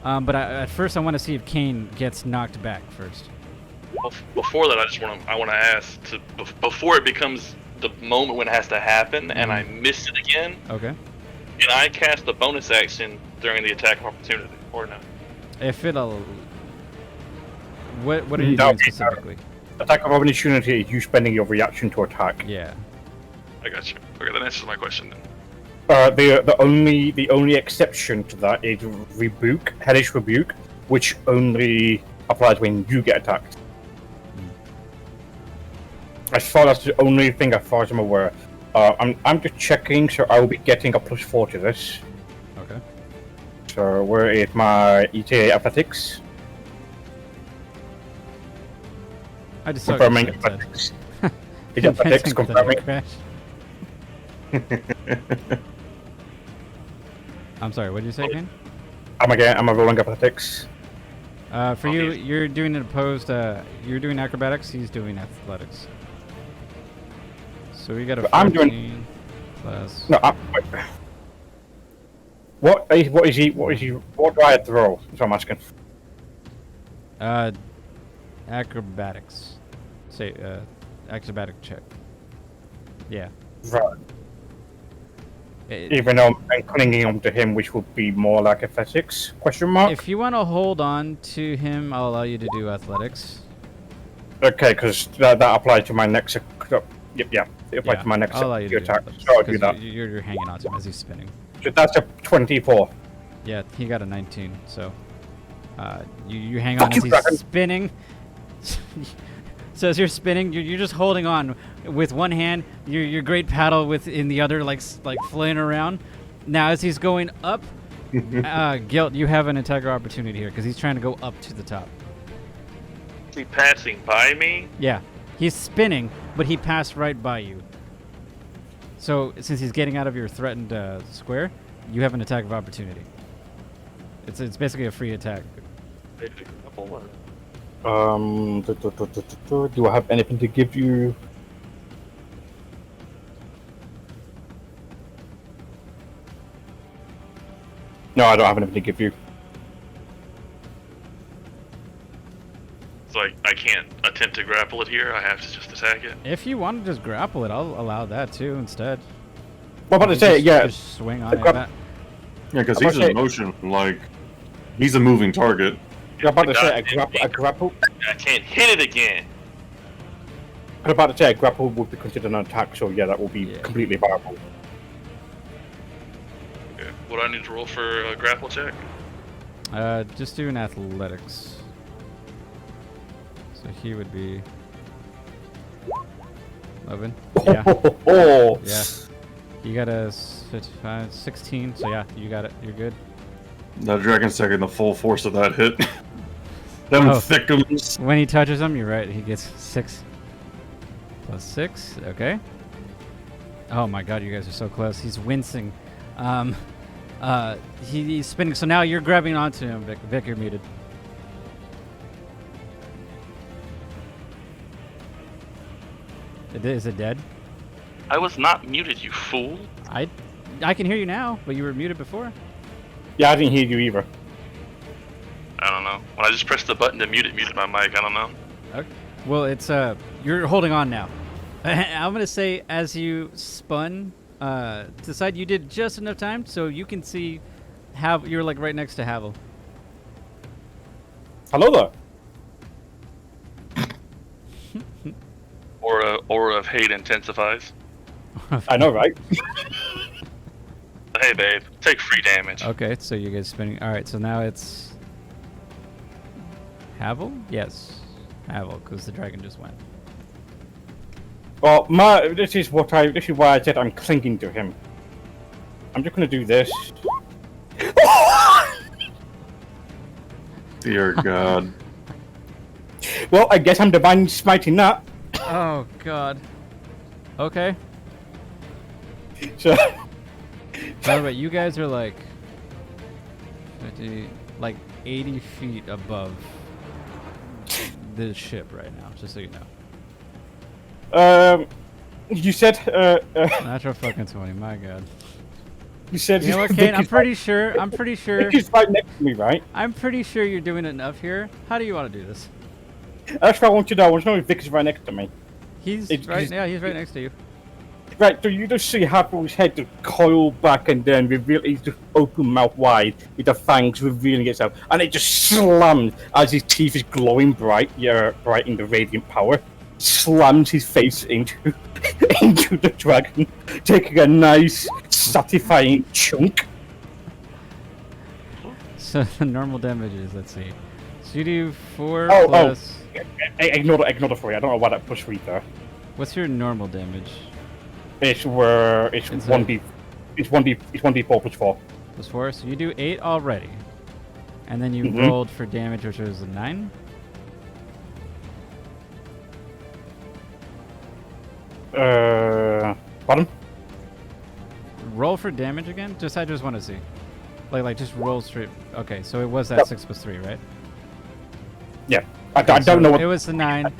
Speaker 5: But at first I want to see if Kane gets knocked back first.
Speaker 4: Before that, I want to ask before it becomes the moment when it has to happen, and I miss it again.
Speaker 5: Okay.
Speaker 4: Can I cast a bonus action during the attack of opportunity, or no?
Speaker 5: If it'll... What are you doing specifically?
Speaker 1: Attack of opportunity is you spending your reaction to attack.
Speaker 5: Yeah.
Speaker 4: I got you. Okay, that answers my question then.
Speaker 1: The only exception to that is rebuke, hellish rebuke, which only applies when you get attacked. As far as the only thing, as far as I'm aware. I'm just checking, so I will be getting a +4 to this.
Speaker 5: Okay.
Speaker 1: So where is my ETA athletics?
Speaker 5: I just
Speaker 1: Confirming athletics. Is athletics confirming?
Speaker 5: I'm sorry, what did you say, Kane?
Speaker 1: I'm rolling athletics.
Speaker 5: For you, you're doing an opposed, you're doing acrobatics, he's doing athletics. So we got a 14
Speaker 1: I'm doing
Speaker 5: plus...
Speaker 1: No, what is he? What do I have to roll? That's what I'm asking.
Speaker 5: Acrobatics. Say, acrobatic check. Yeah.
Speaker 1: Right. Even though I'm clinging on to him, which would be more like athletics? Question mark.
Speaker 5: If you want to hold on to him, I'll allow you to do athletics.
Speaker 1: Okay, because that applies to my next. Yeah, it applies to my next
Speaker 5: I'll allow you to
Speaker 1: attack.
Speaker 5: do athletics,
Speaker 1: So I'll do that.
Speaker 5: You're hanging on to him as he's spinning.
Speaker 1: So that's a 24.
Speaker 5: Yeah, he got a 19. So, you hang on as he's spinning. So as you're spinning, you're just holding on with one hand, your great paddle in the other, like flaying around. Now as he's going up, Guilt, you have an attack of opportunity here because he's trying to go up to the top.
Speaker 4: Is he passing by me?
Speaker 5: Yeah, he's spinning, but he passed right by you. So since he's getting out of your threatened square, you have an attack of opportunity. It's basically a free attack.
Speaker 1: Do I have anything to give you? No, I don't have anything to give you.
Speaker 4: So I can't attempt to grapple it here. I have to just attack it.
Speaker 5: If you want to just grapple it, I'll allow that too instead.
Speaker 1: Well, about to say, yeah.
Speaker 5: Just swing on it.
Speaker 2: Yeah, because he's in motion. Like, he's a moving target.
Speaker 1: I'm about to say a grapple.
Speaker 4: I can't hit it again.
Speaker 1: I'm about to say a grapple would be considered an attack, so yeah, that will be completely viable.
Speaker 4: Okay. What do I need to roll for a grapple check?
Speaker 5: Just do an athletics. So he would be 11. Yeah.
Speaker 1: Oh.
Speaker 5: Yeah. You got a 16, so yeah, you got it. You're good.
Speaker 2: That dragon's taking the full force of that hit. Them thickums.
Speaker 5: When he touches him, you're right. He gets 6 plus 6. Okay. Oh my god, you guys are so close. He's wincing. He's spinning. So now you're grabbing onto him, Vic. Vic, you're muted. Is it dead?
Speaker 4: I was not muted, you fool.
Speaker 5: I can hear you now, but you were muted before.
Speaker 1: Yeah, I didn't hear you either.
Speaker 4: I don't know. When I just pressed the button to mute it, muted my mic. I don't know.
Speaker 5: Okay. Well, it's you're holding on now. I'm gonna say as you spun to the side, you did just enough time so you can see you're like right next to Havel.
Speaker 1: Hello there.
Speaker 4: Aura of hate intensifies.
Speaker 1: I know, right?
Speaker 4: Hey, babe, take free damage.
Speaker 5: Okay, so you guys spinning. All right, so now it's Havel. Yes, Havel, because the dragon just went.
Speaker 1: Well, this is why I said I'm clinging to him. I'm just gonna do this.
Speaker 2: Dear God.
Speaker 1: Well, I guess I'm divine smiting that.
Speaker 5: Oh God. Okay.
Speaker 1: So.
Speaker 5: By the way, you guys are like 50, like 80 feet above the ship right now, just so you know.
Speaker 1: You said,
Speaker 5: Natural fucking 20, my God.
Speaker 1: You said...
Speaker 5: You know what, Kane? I'm pretty sure...
Speaker 1: He's right next to me, right?
Speaker 5: I'm pretty sure you're doing enough here. How do you want to do this?
Speaker 1: That's what I want you to know. I want to know if Vic is right next to me.
Speaker 5: He's right next to you.
Speaker 1: Right, so you just see Havel's head just coil back and then reveal he's just open mouth wide with the fangs revealing itself, and it just slams as his teeth is glowing bright in the radiant power. Slams his face into the dragon, taking a nice, satisfying chunk.
Speaker 5: So the normal damage is, let's see. So you do 4 plus...
Speaker 1: Ignore the 3. I don't know why that plus 3 there.
Speaker 5: What's your normal damage?
Speaker 1: It's 1d4 plus 4.
Speaker 5: Plus 4, so you do 8 already. And then you rolled for damage, which was a 9.
Speaker 1: Bottom?
Speaker 5: Roll for damage again? I just want to see. Like just roll straight. Okay, so it was that 6 plus 3, right?
Speaker 1: Yeah. I don't know what...
Speaker 5: It was the 9.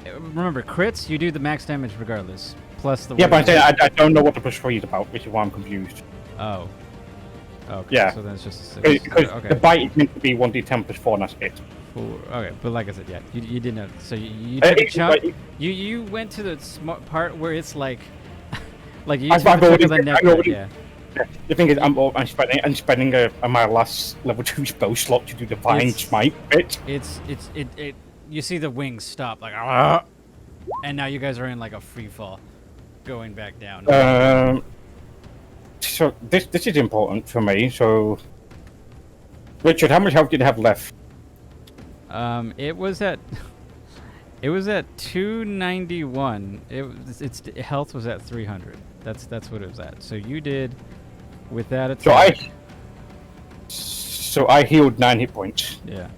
Speaker 5: Remember, crits, you do the max damage regardless. Plus the...
Speaker 1: Yeah, but I'm saying I don't know what the plus 3 is about, which is why I'm confused.
Speaker 5: Oh. Okay,
Speaker 1: yeah.
Speaker 5: So then it's just a 6.
Speaker 1: Because
Speaker 5: okay.
Speaker 1: the bite is meant to be 1d10 plus 4, and that's it.
Speaker 5: 4. Okay, but like I said, yeah, you didn't know. So you took a chunk. You went to the smart part where it's like... like you took a chunk of the neck, yeah.
Speaker 1: The thing is, I'm spending my last level 2 spell slot to do divine smite bit.
Speaker 5: You see the wings stop, like, and now you guys are in like a free fall, going back down.
Speaker 1: So this is important for me. So, Richard, how much health did you have left?
Speaker 5: It was at 291. Its health was at 300. That's what it was at. So you did. With that attack.
Speaker 1: So I healed 9 hit points.
Speaker 5: Yeah.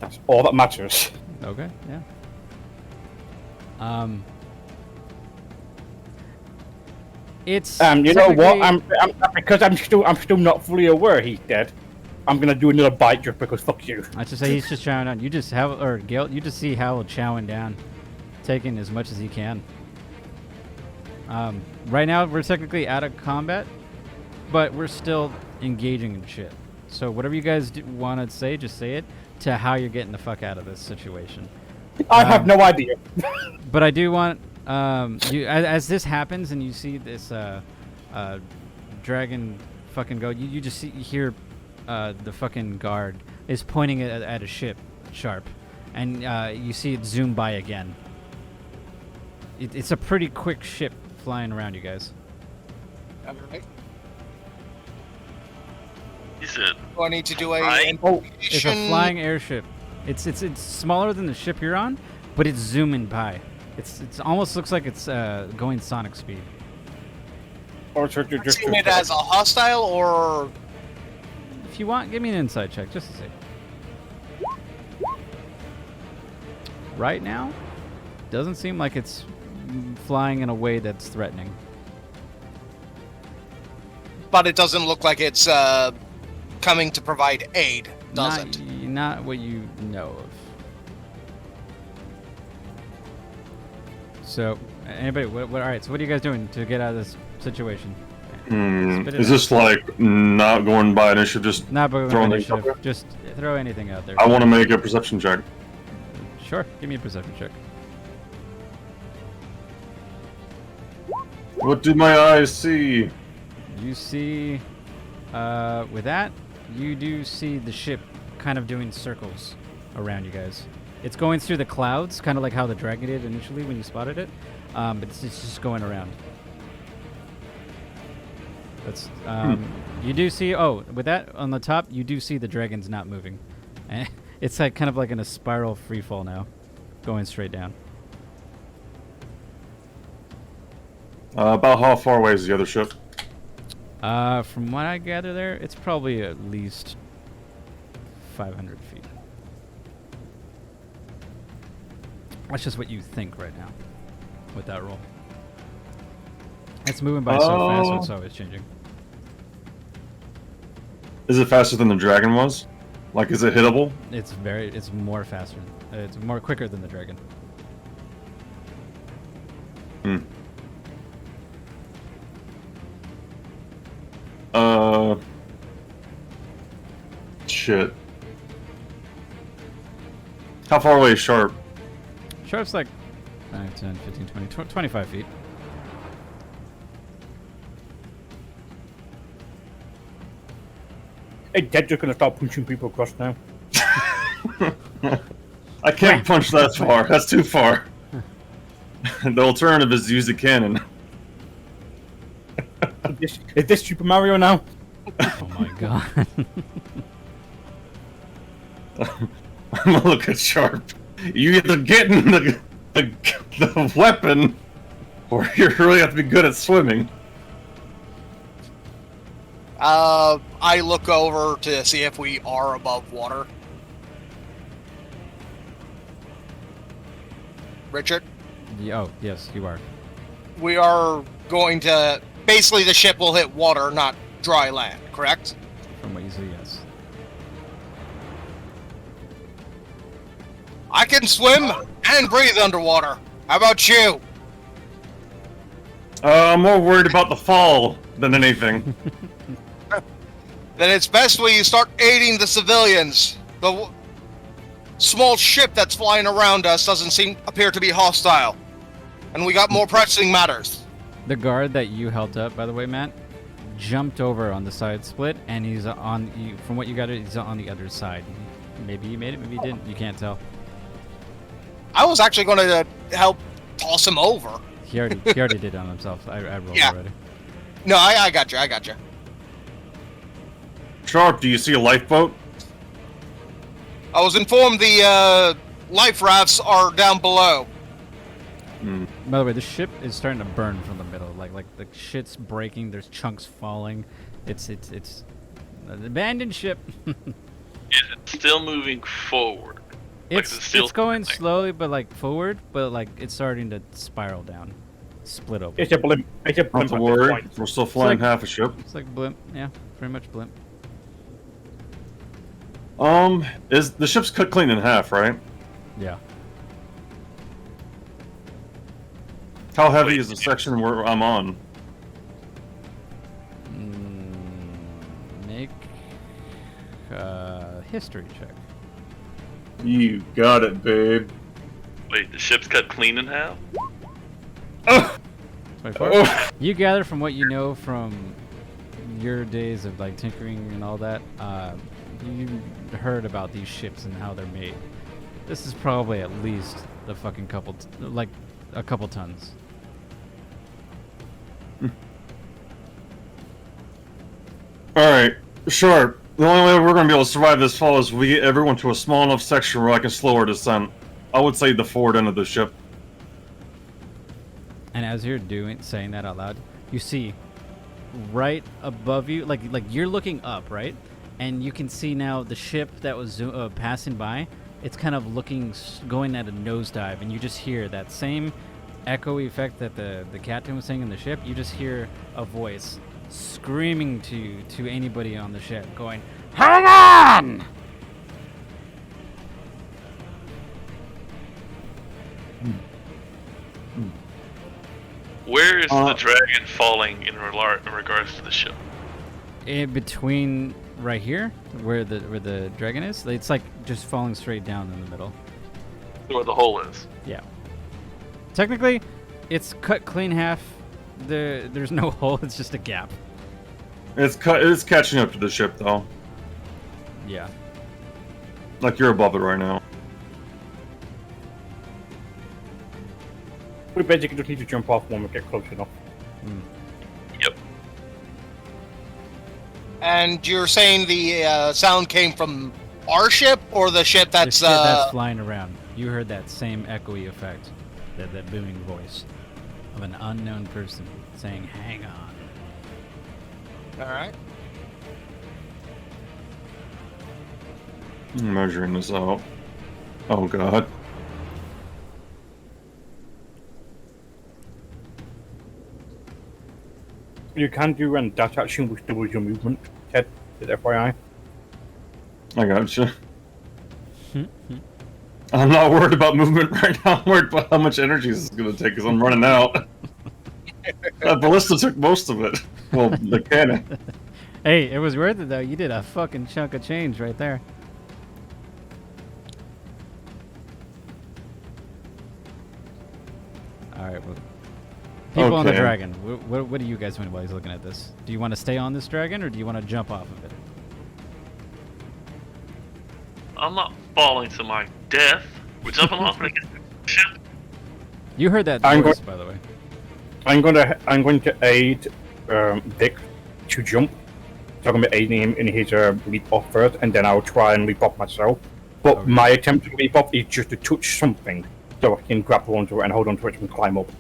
Speaker 1: That's all that matters.
Speaker 5: Okay. Yeah. It's.
Speaker 1: You know what? Because I'm still not fully aware he's dead. I'm gonna do another bite just because fuck you.
Speaker 5: I should say he's just chowing down. You just have Gale. You just see Howell chowing down, taking as much as he can. Right now, we're technically out of combat, but we're still engaging in shit. So whatever you guys want to say, just say it to how you're getting the fuck out of this situation.
Speaker 1: I have no idea.
Speaker 5: But I do want, as this happens and you see this dragon fucking go, you just hear the fucking guard is pointing at a ship sharp, and you see it zoom by again. It's a pretty quick ship flying around you guys.
Speaker 3: Alright.
Speaker 4: You said.
Speaker 3: Do I need to do
Speaker 5: It's a flying airship. It's smaller than the ship you're on, but it's zooming by. It's almost looks like it's going Sonic speed.
Speaker 1: Or
Speaker 3: seeing it as a hostile, or
Speaker 5: if you want, give me an insight check just to see. Right now, doesn't seem like it's flying in a way that's threatening.
Speaker 3: But it doesn't look like it's coming to provide aid, does it?
Speaker 5: Not what you know of. So, anybody? All right. So, what are you guys doing to get out of this situation? Spit it
Speaker 2: Is
Speaker 5: out.
Speaker 2: this like not going by initiative? Just
Speaker 5: Not by
Speaker 2: throwing
Speaker 5: initiative.
Speaker 2: things out
Speaker 5: Just throw anything out there.
Speaker 2: I want to make a perception check.
Speaker 5: Sure. Give me a perception check.
Speaker 2: What do my eyes see?
Speaker 5: You see, with that, you do see the ship kind of doing circles around you guys. It's going through the clouds, kind of like how the dragon did initially when you spotted it, but it's just going around. That's you do see. Oh, with that on the top, you do see the dragon's not moving. It's like kind of like in a spiral free fall now, going straight down.
Speaker 2: About how far away is the other ship?
Speaker 5: From what I gather there, it's probably at least 500 feet. That's just what you think right now with that roll. It's moving by so fast, so it's always changing.
Speaker 2: Is it faster than the dragon was? Like, is it hittable?
Speaker 5: It's more faster. It's more quicker than the dragon.
Speaker 2: Shit. How far away is Sharp?
Speaker 5: Sharp's like 5, 10, 15, 20, 25 feet.
Speaker 1: Hey, Dead just gonna start punching people across now.
Speaker 2: I can't punch that far. That's too far. The alternative is to use a cannon.
Speaker 1: Is this Super Mario now?
Speaker 5: Oh my god.
Speaker 2: I'm gonna look at Sharp. You either get in the weapon, or you really have to be good at swimming.
Speaker 3: I look over to see if we are above water. Richard?
Speaker 5: Oh, yes, you are.
Speaker 3: We are going to... Basically, the ship will hit water, not dry land, correct?
Speaker 5: From what you see, yes.
Speaker 3: I can swim and breathe underwater. How about you?
Speaker 2: I'm more worried about the fall than anything.
Speaker 3: Then it's best we start aiding the civilians. The small ship that's flying around us doesn't appear to be hostile. And we got more pressing matters.
Speaker 5: The guard that you helped up, by the way, Matt, jumped over on the side split, and he's on. From what you got, he's on the other side. Maybe he made it, maybe he didn't. You can't tell.
Speaker 3: I was actually going to help toss him over.
Speaker 5: He already did it on himself. I rolled already.
Speaker 3: No, I got you.
Speaker 2: Sharp, do you see a lifeboat?
Speaker 3: I was informed the life rafts are down below.
Speaker 5: By the way, the ship is starting to burn from the middle. Like the shit's breaking. There's chunks falling. It's an abandoned ship.
Speaker 4: Is it still moving forward?
Speaker 5: It's going slowly, but like forward. But like it's starting to spiral down, split open.
Speaker 1: It's a blimp. It's a
Speaker 2: Not
Speaker 1: blimp.
Speaker 2: to
Speaker 1: at this
Speaker 2: worry,
Speaker 1: point.
Speaker 2: we're still flying
Speaker 5: like-
Speaker 2: half a ship.
Speaker 5: It's like blimp. Yeah, pretty much blimp.
Speaker 2: Is the ship's cut clean in half, right?
Speaker 5: Yeah.
Speaker 2: How heavy is the section where I'm on?
Speaker 5: Make history check.
Speaker 2: You got it, babe.
Speaker 4: Wait, the ship's cut clean in half?
Speaker 5: 24.
Speaker 2: Oh.
Speaker 5: You gather from what you know from your days of like tinkering and all that. You heard about these ships and how they're made. This is probably at least a fucking couple, like a couple tons.
Speaker 2: Alright, sure. The only way we're gonna be able to survive this fall is we get everyone to a small enough section where I can slow our descent. I would say the forward end of the ship.
Speaker 5: And as you're saying that out loud, you see right above you, like you're looking up, right? And you can see now the ship that was passing by. It's kind of going at a nosedive, and you just hear that same echo effect that the captain was saying in the ship. You just hear a voice screaming to anybody on the ship, going, "Hang on!"
Speaker 4: Where Where is the dragon falling in regards to the ship?
Speaker 5: In between right here, where the dragon is, it's like just falling straight down in the middle.
Speaker 4: Where the hole is.
Speaker 5: Yeah. Technically, it's cut clean half. There's no hole. It's just a gap.
Speaker 2: It's catching up to the ship though.
Speaker 5: Yeah.
Speaker 2: Like you're above it right now.
Speaker 1: We basically just need to jump off when we get close enough.
Speaker 4: Yep.
Speaker 3: And you're saying the sound came from our ship or the ship that's
Speaker 5: the ship that's flying around. You heard that same echoey effect, that booming voice of an unknown person saying, "Hang on."
Speaker 3: All right.
Speaker 2: I'm measuring this out. Oh god.
Speaker 1: You can do a dash action which doubles your movement, Ted, just FYI.
Speaker 2: I gotcha. I'm not worried about movement right now. I'm worried about how much energy this is going to take because I'm running out. That ballista took most of it. Well, the cannon.
Speaker 5: Hey, it was worth it though. You did a fucking chunk of change right there. Alright, well, people on the
Speaker 2: Okay.
Speaker 5: dragon, what do you guys want while he's looking at this? Do you want to stay on this dragon, or do you want to jump off of it?
Speaker 4: I'm not falling to my death. We're jumping off and ship.
Speaker 5: You heard that
Speaker 1: I'm
Speaker 5: voice, by the way.
Speaker 1: I'm going to aid Vic to jump. So I'm going to be aiding him in his leap off first, and then I'll try and leap off myself. But
Speaker 5: Okay.
Speaker 1: my attempt to leap off is just to touch something, so I can grapple onto it and hold onto it and climb up.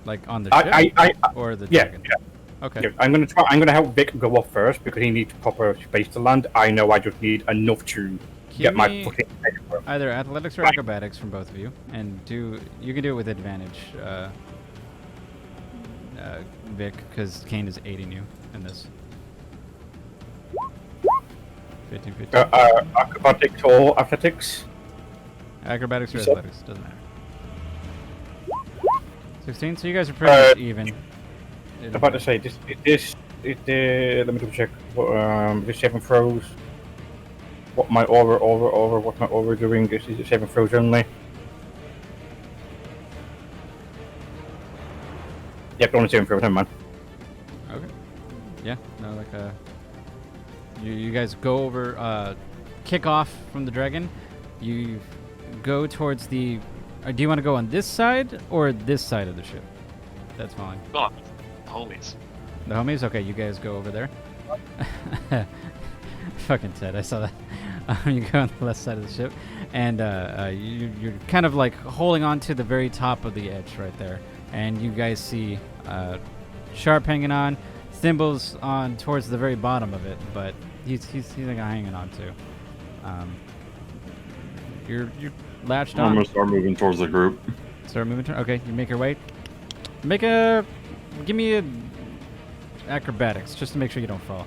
Speaker 5: Like on the ship? Or the
Speaker 1: Yeah,
Speaker 5: dragon?
Speaker 1: yeah.
Speaker 5: Okay.
Speaker 1: Yeah, I'm gonna help Vic go off first because he needs proper space to land. I know I just need enough to get my
Speaker 5: me
Speaker 1: foot in.
Speaker 5: either athletics or acrobatics from both of you, and you can do it with advantage, Vic, because Kane is aiding you in this. 15, 15.
Speaker 1: Acrobatics or athletics?
Speaker 5: Acrobatics or
Speaker 1: So-
Speaker 5: athletics, doesn't matter. 16, so you guys are pretty much even.
Speaker 1: I'm about to say this. Let me double check. This 7 throws. What my what's my aura doing? This is 7 throws only. Yep, only 7 throws. Never mind.
Speaker 5: Okay. Yeah, no, like you guys go over, kick off from the dragon. You go towards the. Do you want to go on this side or this side of the ship? That's fine.
Speaker 4: Come on, homies.
Speaker 5: The homies? Okay, you guys go over there. Fucking Ted, I saw that. You go on the left side of the ship, and you're kind of like holding on to the very top of the edge right there. And you guys see Sharp hanging on, Thimbles on towards the very bottom of it, but he's like hanging on too. You're latched
Speaker 2: I'm
Speaker 5: on.
Speaker 2: gonna start moving towards the group.
Speaker 5: Start moving. Okay, you make your way. Give me a acrobatics just to make sure you don't fall,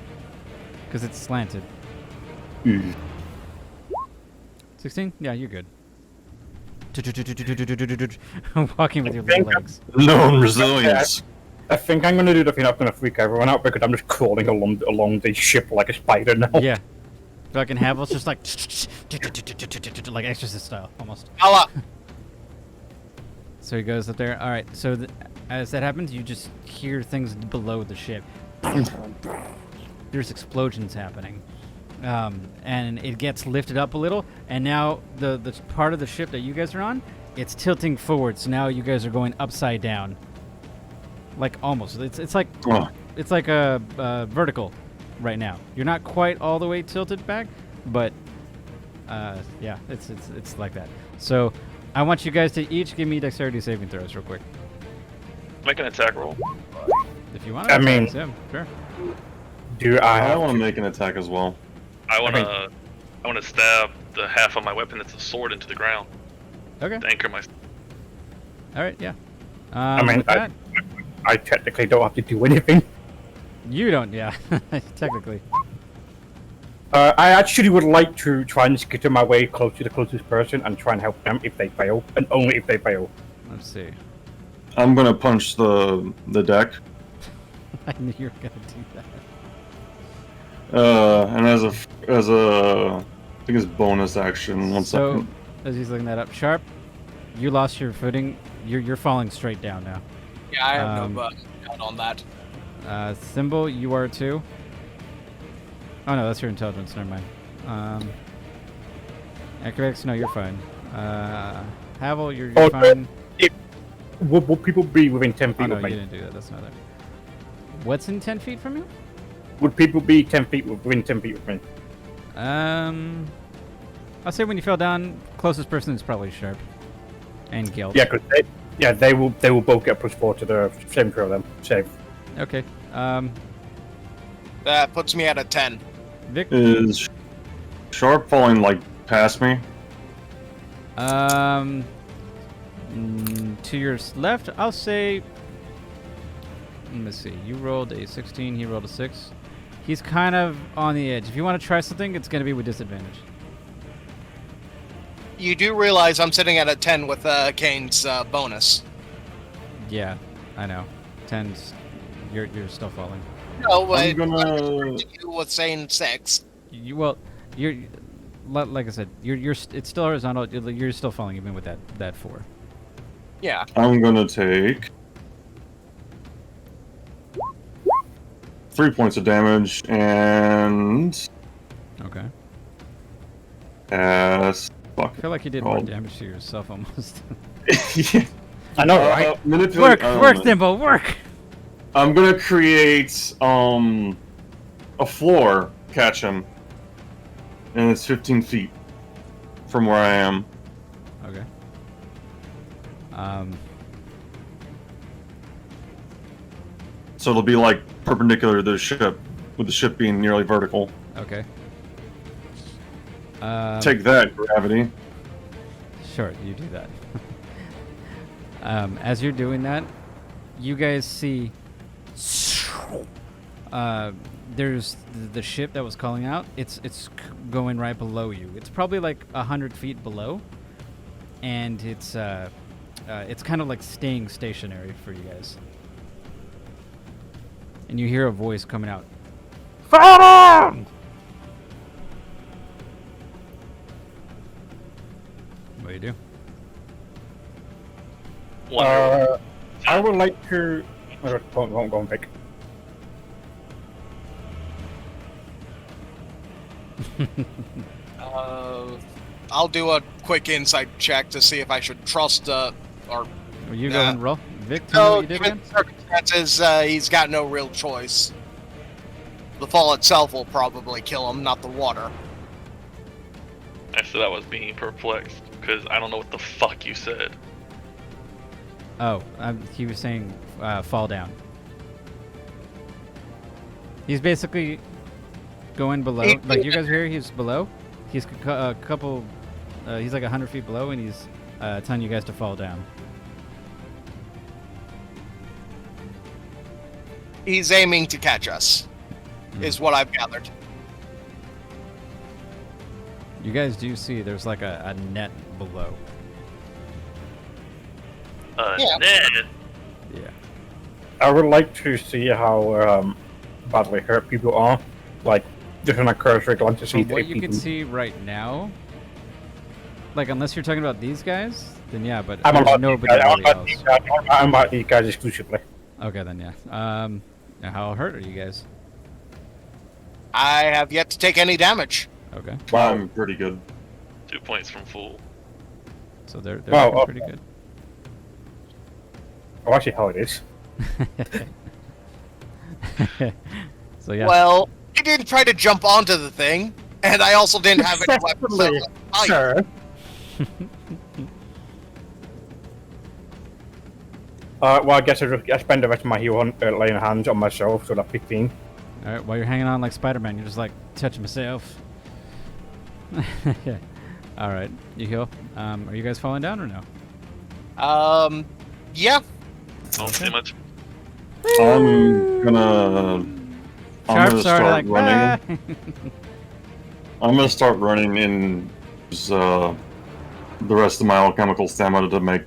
Speaker 5: because it's slanted. 16? Yeah, you're good. Walking with your little legs.
Speaker 2: Known resilience.
Speaker 1: I think I'm gonna do the thing that's gonna freak everyone out because I'm just crawling along the ship like a spider now.
Speaker 5: Yeah. Fucking Havel's just like like Exorcist style, almost.
Speaker 3: Allah.
Speaker 5: So he goes up there. All right. So as that happens, you just hear things below the ship. There's explosions happening, and it gets lifted up a little. And now the part of the ship that you guys are on, it's tilting forward. So now you guys are going upside down. Like almost. It's like it's like a vertical right now. You're not quite all the way tilted back, but yeah, it's like that. So I want you guys to each give me dexterity saving throws real quick.
Speaker 4: Make an attack roll.
Speaker 5: If you want.
Speaker 1: I mean-
Speaker 5: yeah, sure.
Speaker 1: Do I
Speaker 2: I
Speaker 1: have
Speaker 2: want to make an attack as well.
Speaker 4: I wanna stab the half of my weapon that's a sword into the ground
Speaker 5: Okay.
Speaker 4: to anchor my.
Speaker 5: All right. Yeah.
Speaker 1: I mean,
Speaker 5: with that,
Speaker 1: I technically don't have to do anything.
Speaker 5: you don't. Yeah. Technically.
Speaker 1: I actually would like to try and skitter my way close to the closest person and try and help them if they fail, and only if they fail.
Speaker 5: Let's see.
Speaker 2: I'm gonna punch the deck.
Speaker 5: I knew you were gonna do that.
Speaker 2: And as a I think it's bonus action. One second.
Speaker 5: As he's looking that up, Sharp, you lost your footing. You're falling straight down now.
Speaker 3: Yeah, I have no doubt on that.
Speaker 5: Symbol, you are too. Oh no, that's your intelligence. Never mind. Acrobatics, no, you're fine. Havel, you're fine.
Speaker 1: Would people be within 10 feet
Speaker 5: Oh no,
Speaker 1: of
Speaker 5: you
Speaker 1: me?
Speaker 5: didn't do that. That's another. What's in 10 feet from you?
Speaker 1: Would people be 10 feet within 10 feet of me?
Speaker 5: I'll say when you fell down, closest person is probably Sharp and Guild.
Speaker 1: Yeah, because they will both get +4 to the same throw them. Save.
Speaker 5: Okay.
Speaker 3: That puts me at a 10.
Speaker 5: Vic.
Speaker 2: Is Sharp falling like past me?
Speaker 5: To your left, I'll say. Let's see. You rolled a 16. He rolled a 6. He's kind of on the edge. If you want to try something, it's going to be with disadvantage.
Speaker 3: You do realize I'm sitting at a 10 with Kane's bonus.
Speaker 5: Yeah, I know. 10's. You're still falling.
Speaker 3: No,
Speaker 2: I'm
Speaker 3: but
Speaker 2: gonna.
Speaker 3: you with saying 6.
Speaker 5: You're like I said. It's still horizontal. You're still falling even with that 4.
Speaker 3: Yeah.
Speaker 2: I'm gonna take 3 points of damage and
Speaker 5: Okay.
Speaker 2: fuck.
Speaker 5: I feel like you did more
Speaker 2: Oh.
Speaker 5: damage to yourself almost.
Speaker 2: Yeah.
Speaker 1: I know, right?
Speaker 2: Manipulate-
Speaker 5: work, Thimble, work!
Speaker 2: I'm gonna create a floor catch him, and it's 15 feet from where I am.
Speaker 5: Okay.
Speaker 2: So it'll be like perpendicular to the ship, with the ship being nearly vertical.
Speaker 5: Okay.
Speaker 2: Take that, gravity.
Speaker 5: Sure, you do that. As you're doing that, you guys see. There's the ship that was calling out. It's going right below you. It's probably like 100 feet below, and it's kind of like staying stationary for you guys. And you hear a voice coming out. Fall on! What do you do?
Speaker 1: I would like to. Won't go and pick.
Speaker 3: I'll do a quick insight check to see if I should trust or
Speaker 5: Will you go and roll? Vic, tell me
Speaker 3: no,
Speaker 5: what you did
Speaker 3: given
Speaker 5: again?
Speaker 3: the circumstances, he's got no real choice. The fall itself will probably kill him, not the water.
Speaker 4: I said I was being perplexed because I don't know what the fuck you said.
Speaker 5: Oh, he was saying fall down. He's basically going below. Like you guys are here, he's below. He's a couple. He's like 100 feet below, and he's telling you guys to fall down.
Speaker 3: He's aiming to catch us, is what I've gathered.
Speaker 5: You guys do see there's like a net below.
Speaker 3: Yeah.
Speaker 4: Ned.
Speaker 5: Yeah.
Speaker 1: I would like to see how badly hurt people are. Like, just on a cursory glance to see
Speaker 5: From what
Speaker 1: if
Speaker 5: you can
Speaker 1: people-
Speaker 5: see right now, like unless you're talking about these guys, then yeah. But
Speaker 1: I'm
Speaker 5: there's
Speaker 1: about
Speaker 5: nobody really else.
Speaker 1: I'm about these guys exclusively.
Speaker 5: Okay, then yeah. Now how hurt are you guys?
Speaker 3: I have yet to take any damage.
Speaker 5: Okay.
Speaker 1: Wow.
Speaker 2: I'm pretty good.
Speaker 4: 2 points from full.
Speaker 5: So they're
Speaker 1: Wow,
Speaker 5: looking pretty good.
Speaker 1: Oh, actually, how it is.
Speaker 5: So yeah.
Speaker 3: Well, he didn't try to jump onto the thing, and I also didn't have any weapons.
Speaker 1: Successfully. Sure. Well, I guess I spend the rest of my heal on laying hands on myself, so that's 15.
Speaker 5: All right. While you're hanging on like Spider-Man, you're just like touching myself. All right. You heal. Are you guys falling down or no?
Speaker 3: Yeah.
Speaker 4: Don't say much.
Speaker 2: I'm gonna
Speaker 5: Sharp started
Speaker 2: start
Speaker 5: like
Speaker 2: running. I'm gonna start running and use the rest of my alchemical stamina to make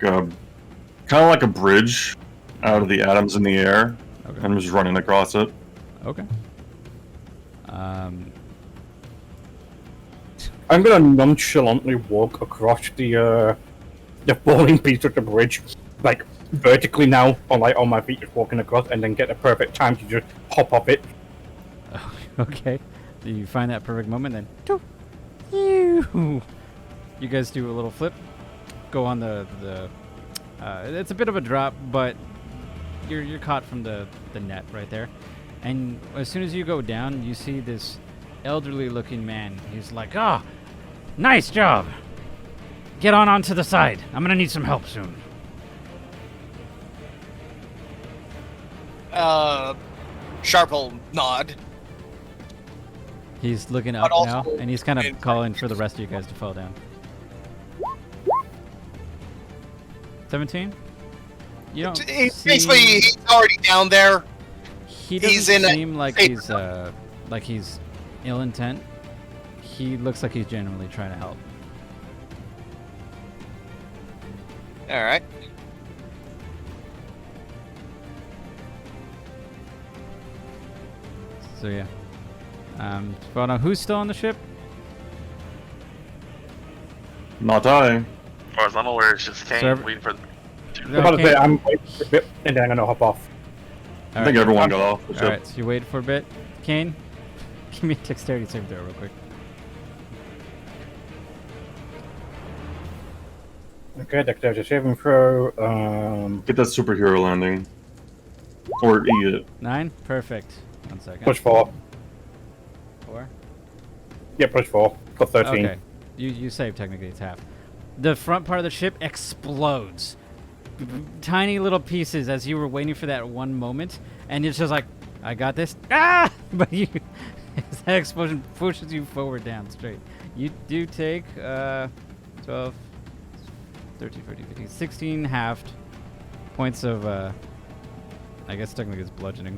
Speaker 2: kind of like a bridge out of the atoms in the air.
Speaker 5: Okay.
Speaker 2: I'm just running across it.
Speaker 5: Okay.
Speaker 1: I'm gonna nonchalantly walk across the falling piece of the bridge, like vertically now, on my feet, just walking across, and then get the perfect time to just hop up it.
Speaker 5: Okay. Do you find that perfect moment, then you guys do a little flip, go on the it's a bit of a drop, but you're caught from the net right there, and as soon as you go down, you see this elderly looking man. He's like, "Ah, oh, nice job. Get onto the side. I'm gonna need some help soon."
Speaker 3: Sharp will nod.
Speaker 5: He's looking
Speaker 3: But
Speaker 5: up now,
Speaker 3: also-
Speaker 5: and he's kind of calling for the rest of you guys to fall down. 17? You don't see...
Speaker 3: Basically, he's already down there.
Speaker 5: He
Speaker 3: he's
Speaker 5: doesn't
Speaker 3: in a
Speaker 5: seem like
Speaker 3: paper
Speaker 5: he's ill intent. He looks like he's genuinely trying to help.
Speaker 3: All right.
Speaker 5: So yeah. But who's still on the ship?
Speaker 2: Not I.
Speaker 4: As far as I'm aware, it's just Kane
Speaker 5: So
Speaker 4: waiting for.
Speaker 1: I'm about to say, I'm waiting for a bit, and then I'm gonna hop off.
Speaker 2: I think everyone got off the ship.
Speaker 5: Alright, so you wait for a bit. Kane, give me a dexterity save there real quick.
Speaker 1: Okay, dexterity saving throw.
Speaker 2: Get that superhero landing. Or eat it.
Speaker 5: 9? Perfect. 1 second.
Speaker 1: Push 4.
Speaker 5: 4?
Speaker 1: Yeah, push 4. Got 13.
Speaker 5: Okay. You save, technically it's half. The front part of the ship explodes. Tiny little pieces as you were waiting for that one moment, and it's just like, I got this. Ah! But you, that explosion pushes you forward down straight. You do take 12, 13, 14, 15, 16 halved points of, I guess technically it's bludgeoning.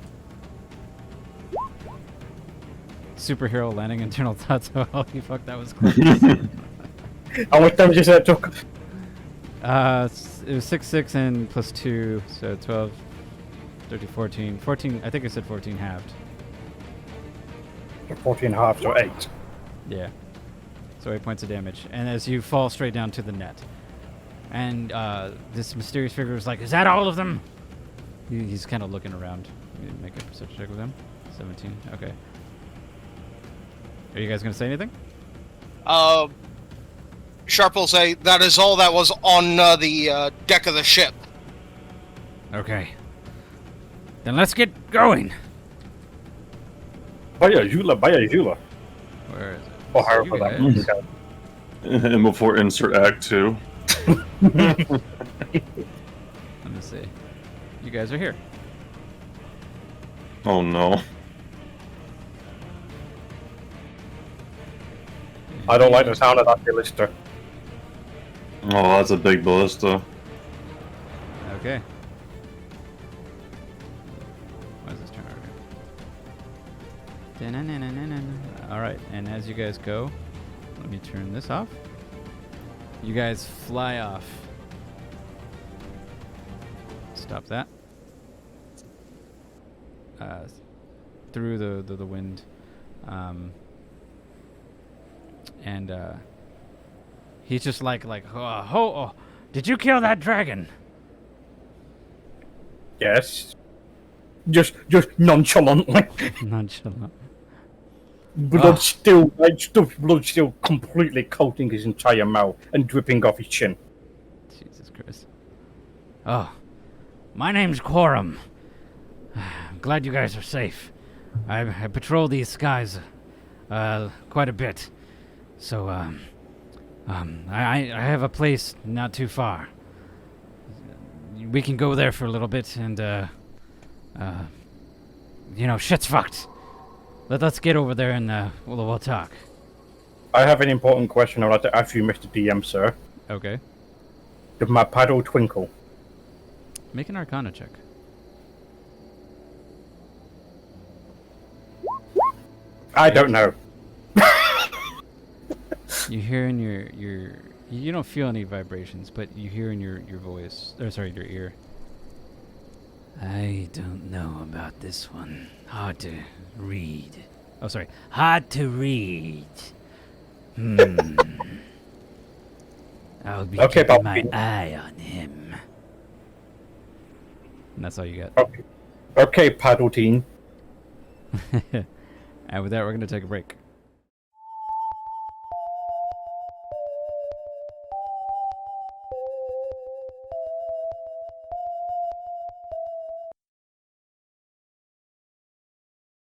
Speaker 5: Superhero landing, internal thoughts. Oh, holy fuck, that was close.
Speaker 1: How much damage is that took?
Speaker 5: It was 6, 6, and plus 2, so 12, 13, 14. 14, I think I said 14 halved.
Speaker 1: 14 half, so 8.
Speaker 5: Yeah. So 8 points of damage. And as you fall straight down to the net. And this mysterious figure is like, is that all of them? He's kind of looking around. Let me make a perception check with him. 17, okay. Are you guys going to say anything?
Speaker 3: Sharp will say, that is all that was on the deck of the ship.
Speaker 5: Okay. Then let's get going.
Speaker 1: Baya Jula.
Speaker 5: Where is it?
Speaker 1: Or
Speaker 5: So
Speaker 1: however
Speaker 5: you
Speaker 1: that
Speaker 5: guys-
Speaker 2: And before insert Act 2.
Speaker 5: Let me see. You guys are here.
Speaker 2: Oh no.
Speaker 1: I don't like the sound of that ballista.
Speaker 2: Oh, that's a big ballista.
Speaker 5: Okay. Why is this turn Alright, and as you guys go, let me turn this off. You guys fly off. Stop that. Through the wind. And he's just like oh, did you kill that dragon?
Speaker 1: Yes. Just nonchalantly.
Speaker 5: Nonchalant.
Speaker 1: Blood still, blood still completely coating his entire mouth and dripping off his chin.
Speaker 5: Jesus Christ. Oh, my name's Quarrelm. I'm glad you guys are safe. I patrol these skies quite a bit. So, I have a place not too far. We can go there for a little bit and, shit's fucked. Let's get over there and we'll talk.
Speaker 1: I have an important question I'd like to ask you, Mr. DM, sir.
Speaker 5: Okay.
Speaker 1: Does my paddle twinkle?
Speaker 5: Make an Arcana check.
Speaker 1: I don't know.
Speaker 5: You hear in your You don't feel any vibrations, but you hear in your voice, or sorry, your ear. I don't know about this one. Hard to read. Oh, sorry. Hard to read. I'll be keeping my eye on him. And that's all you got.
Speaker 1: Okay, paddle team.
Speaker 5: And with that, we're going to take a break.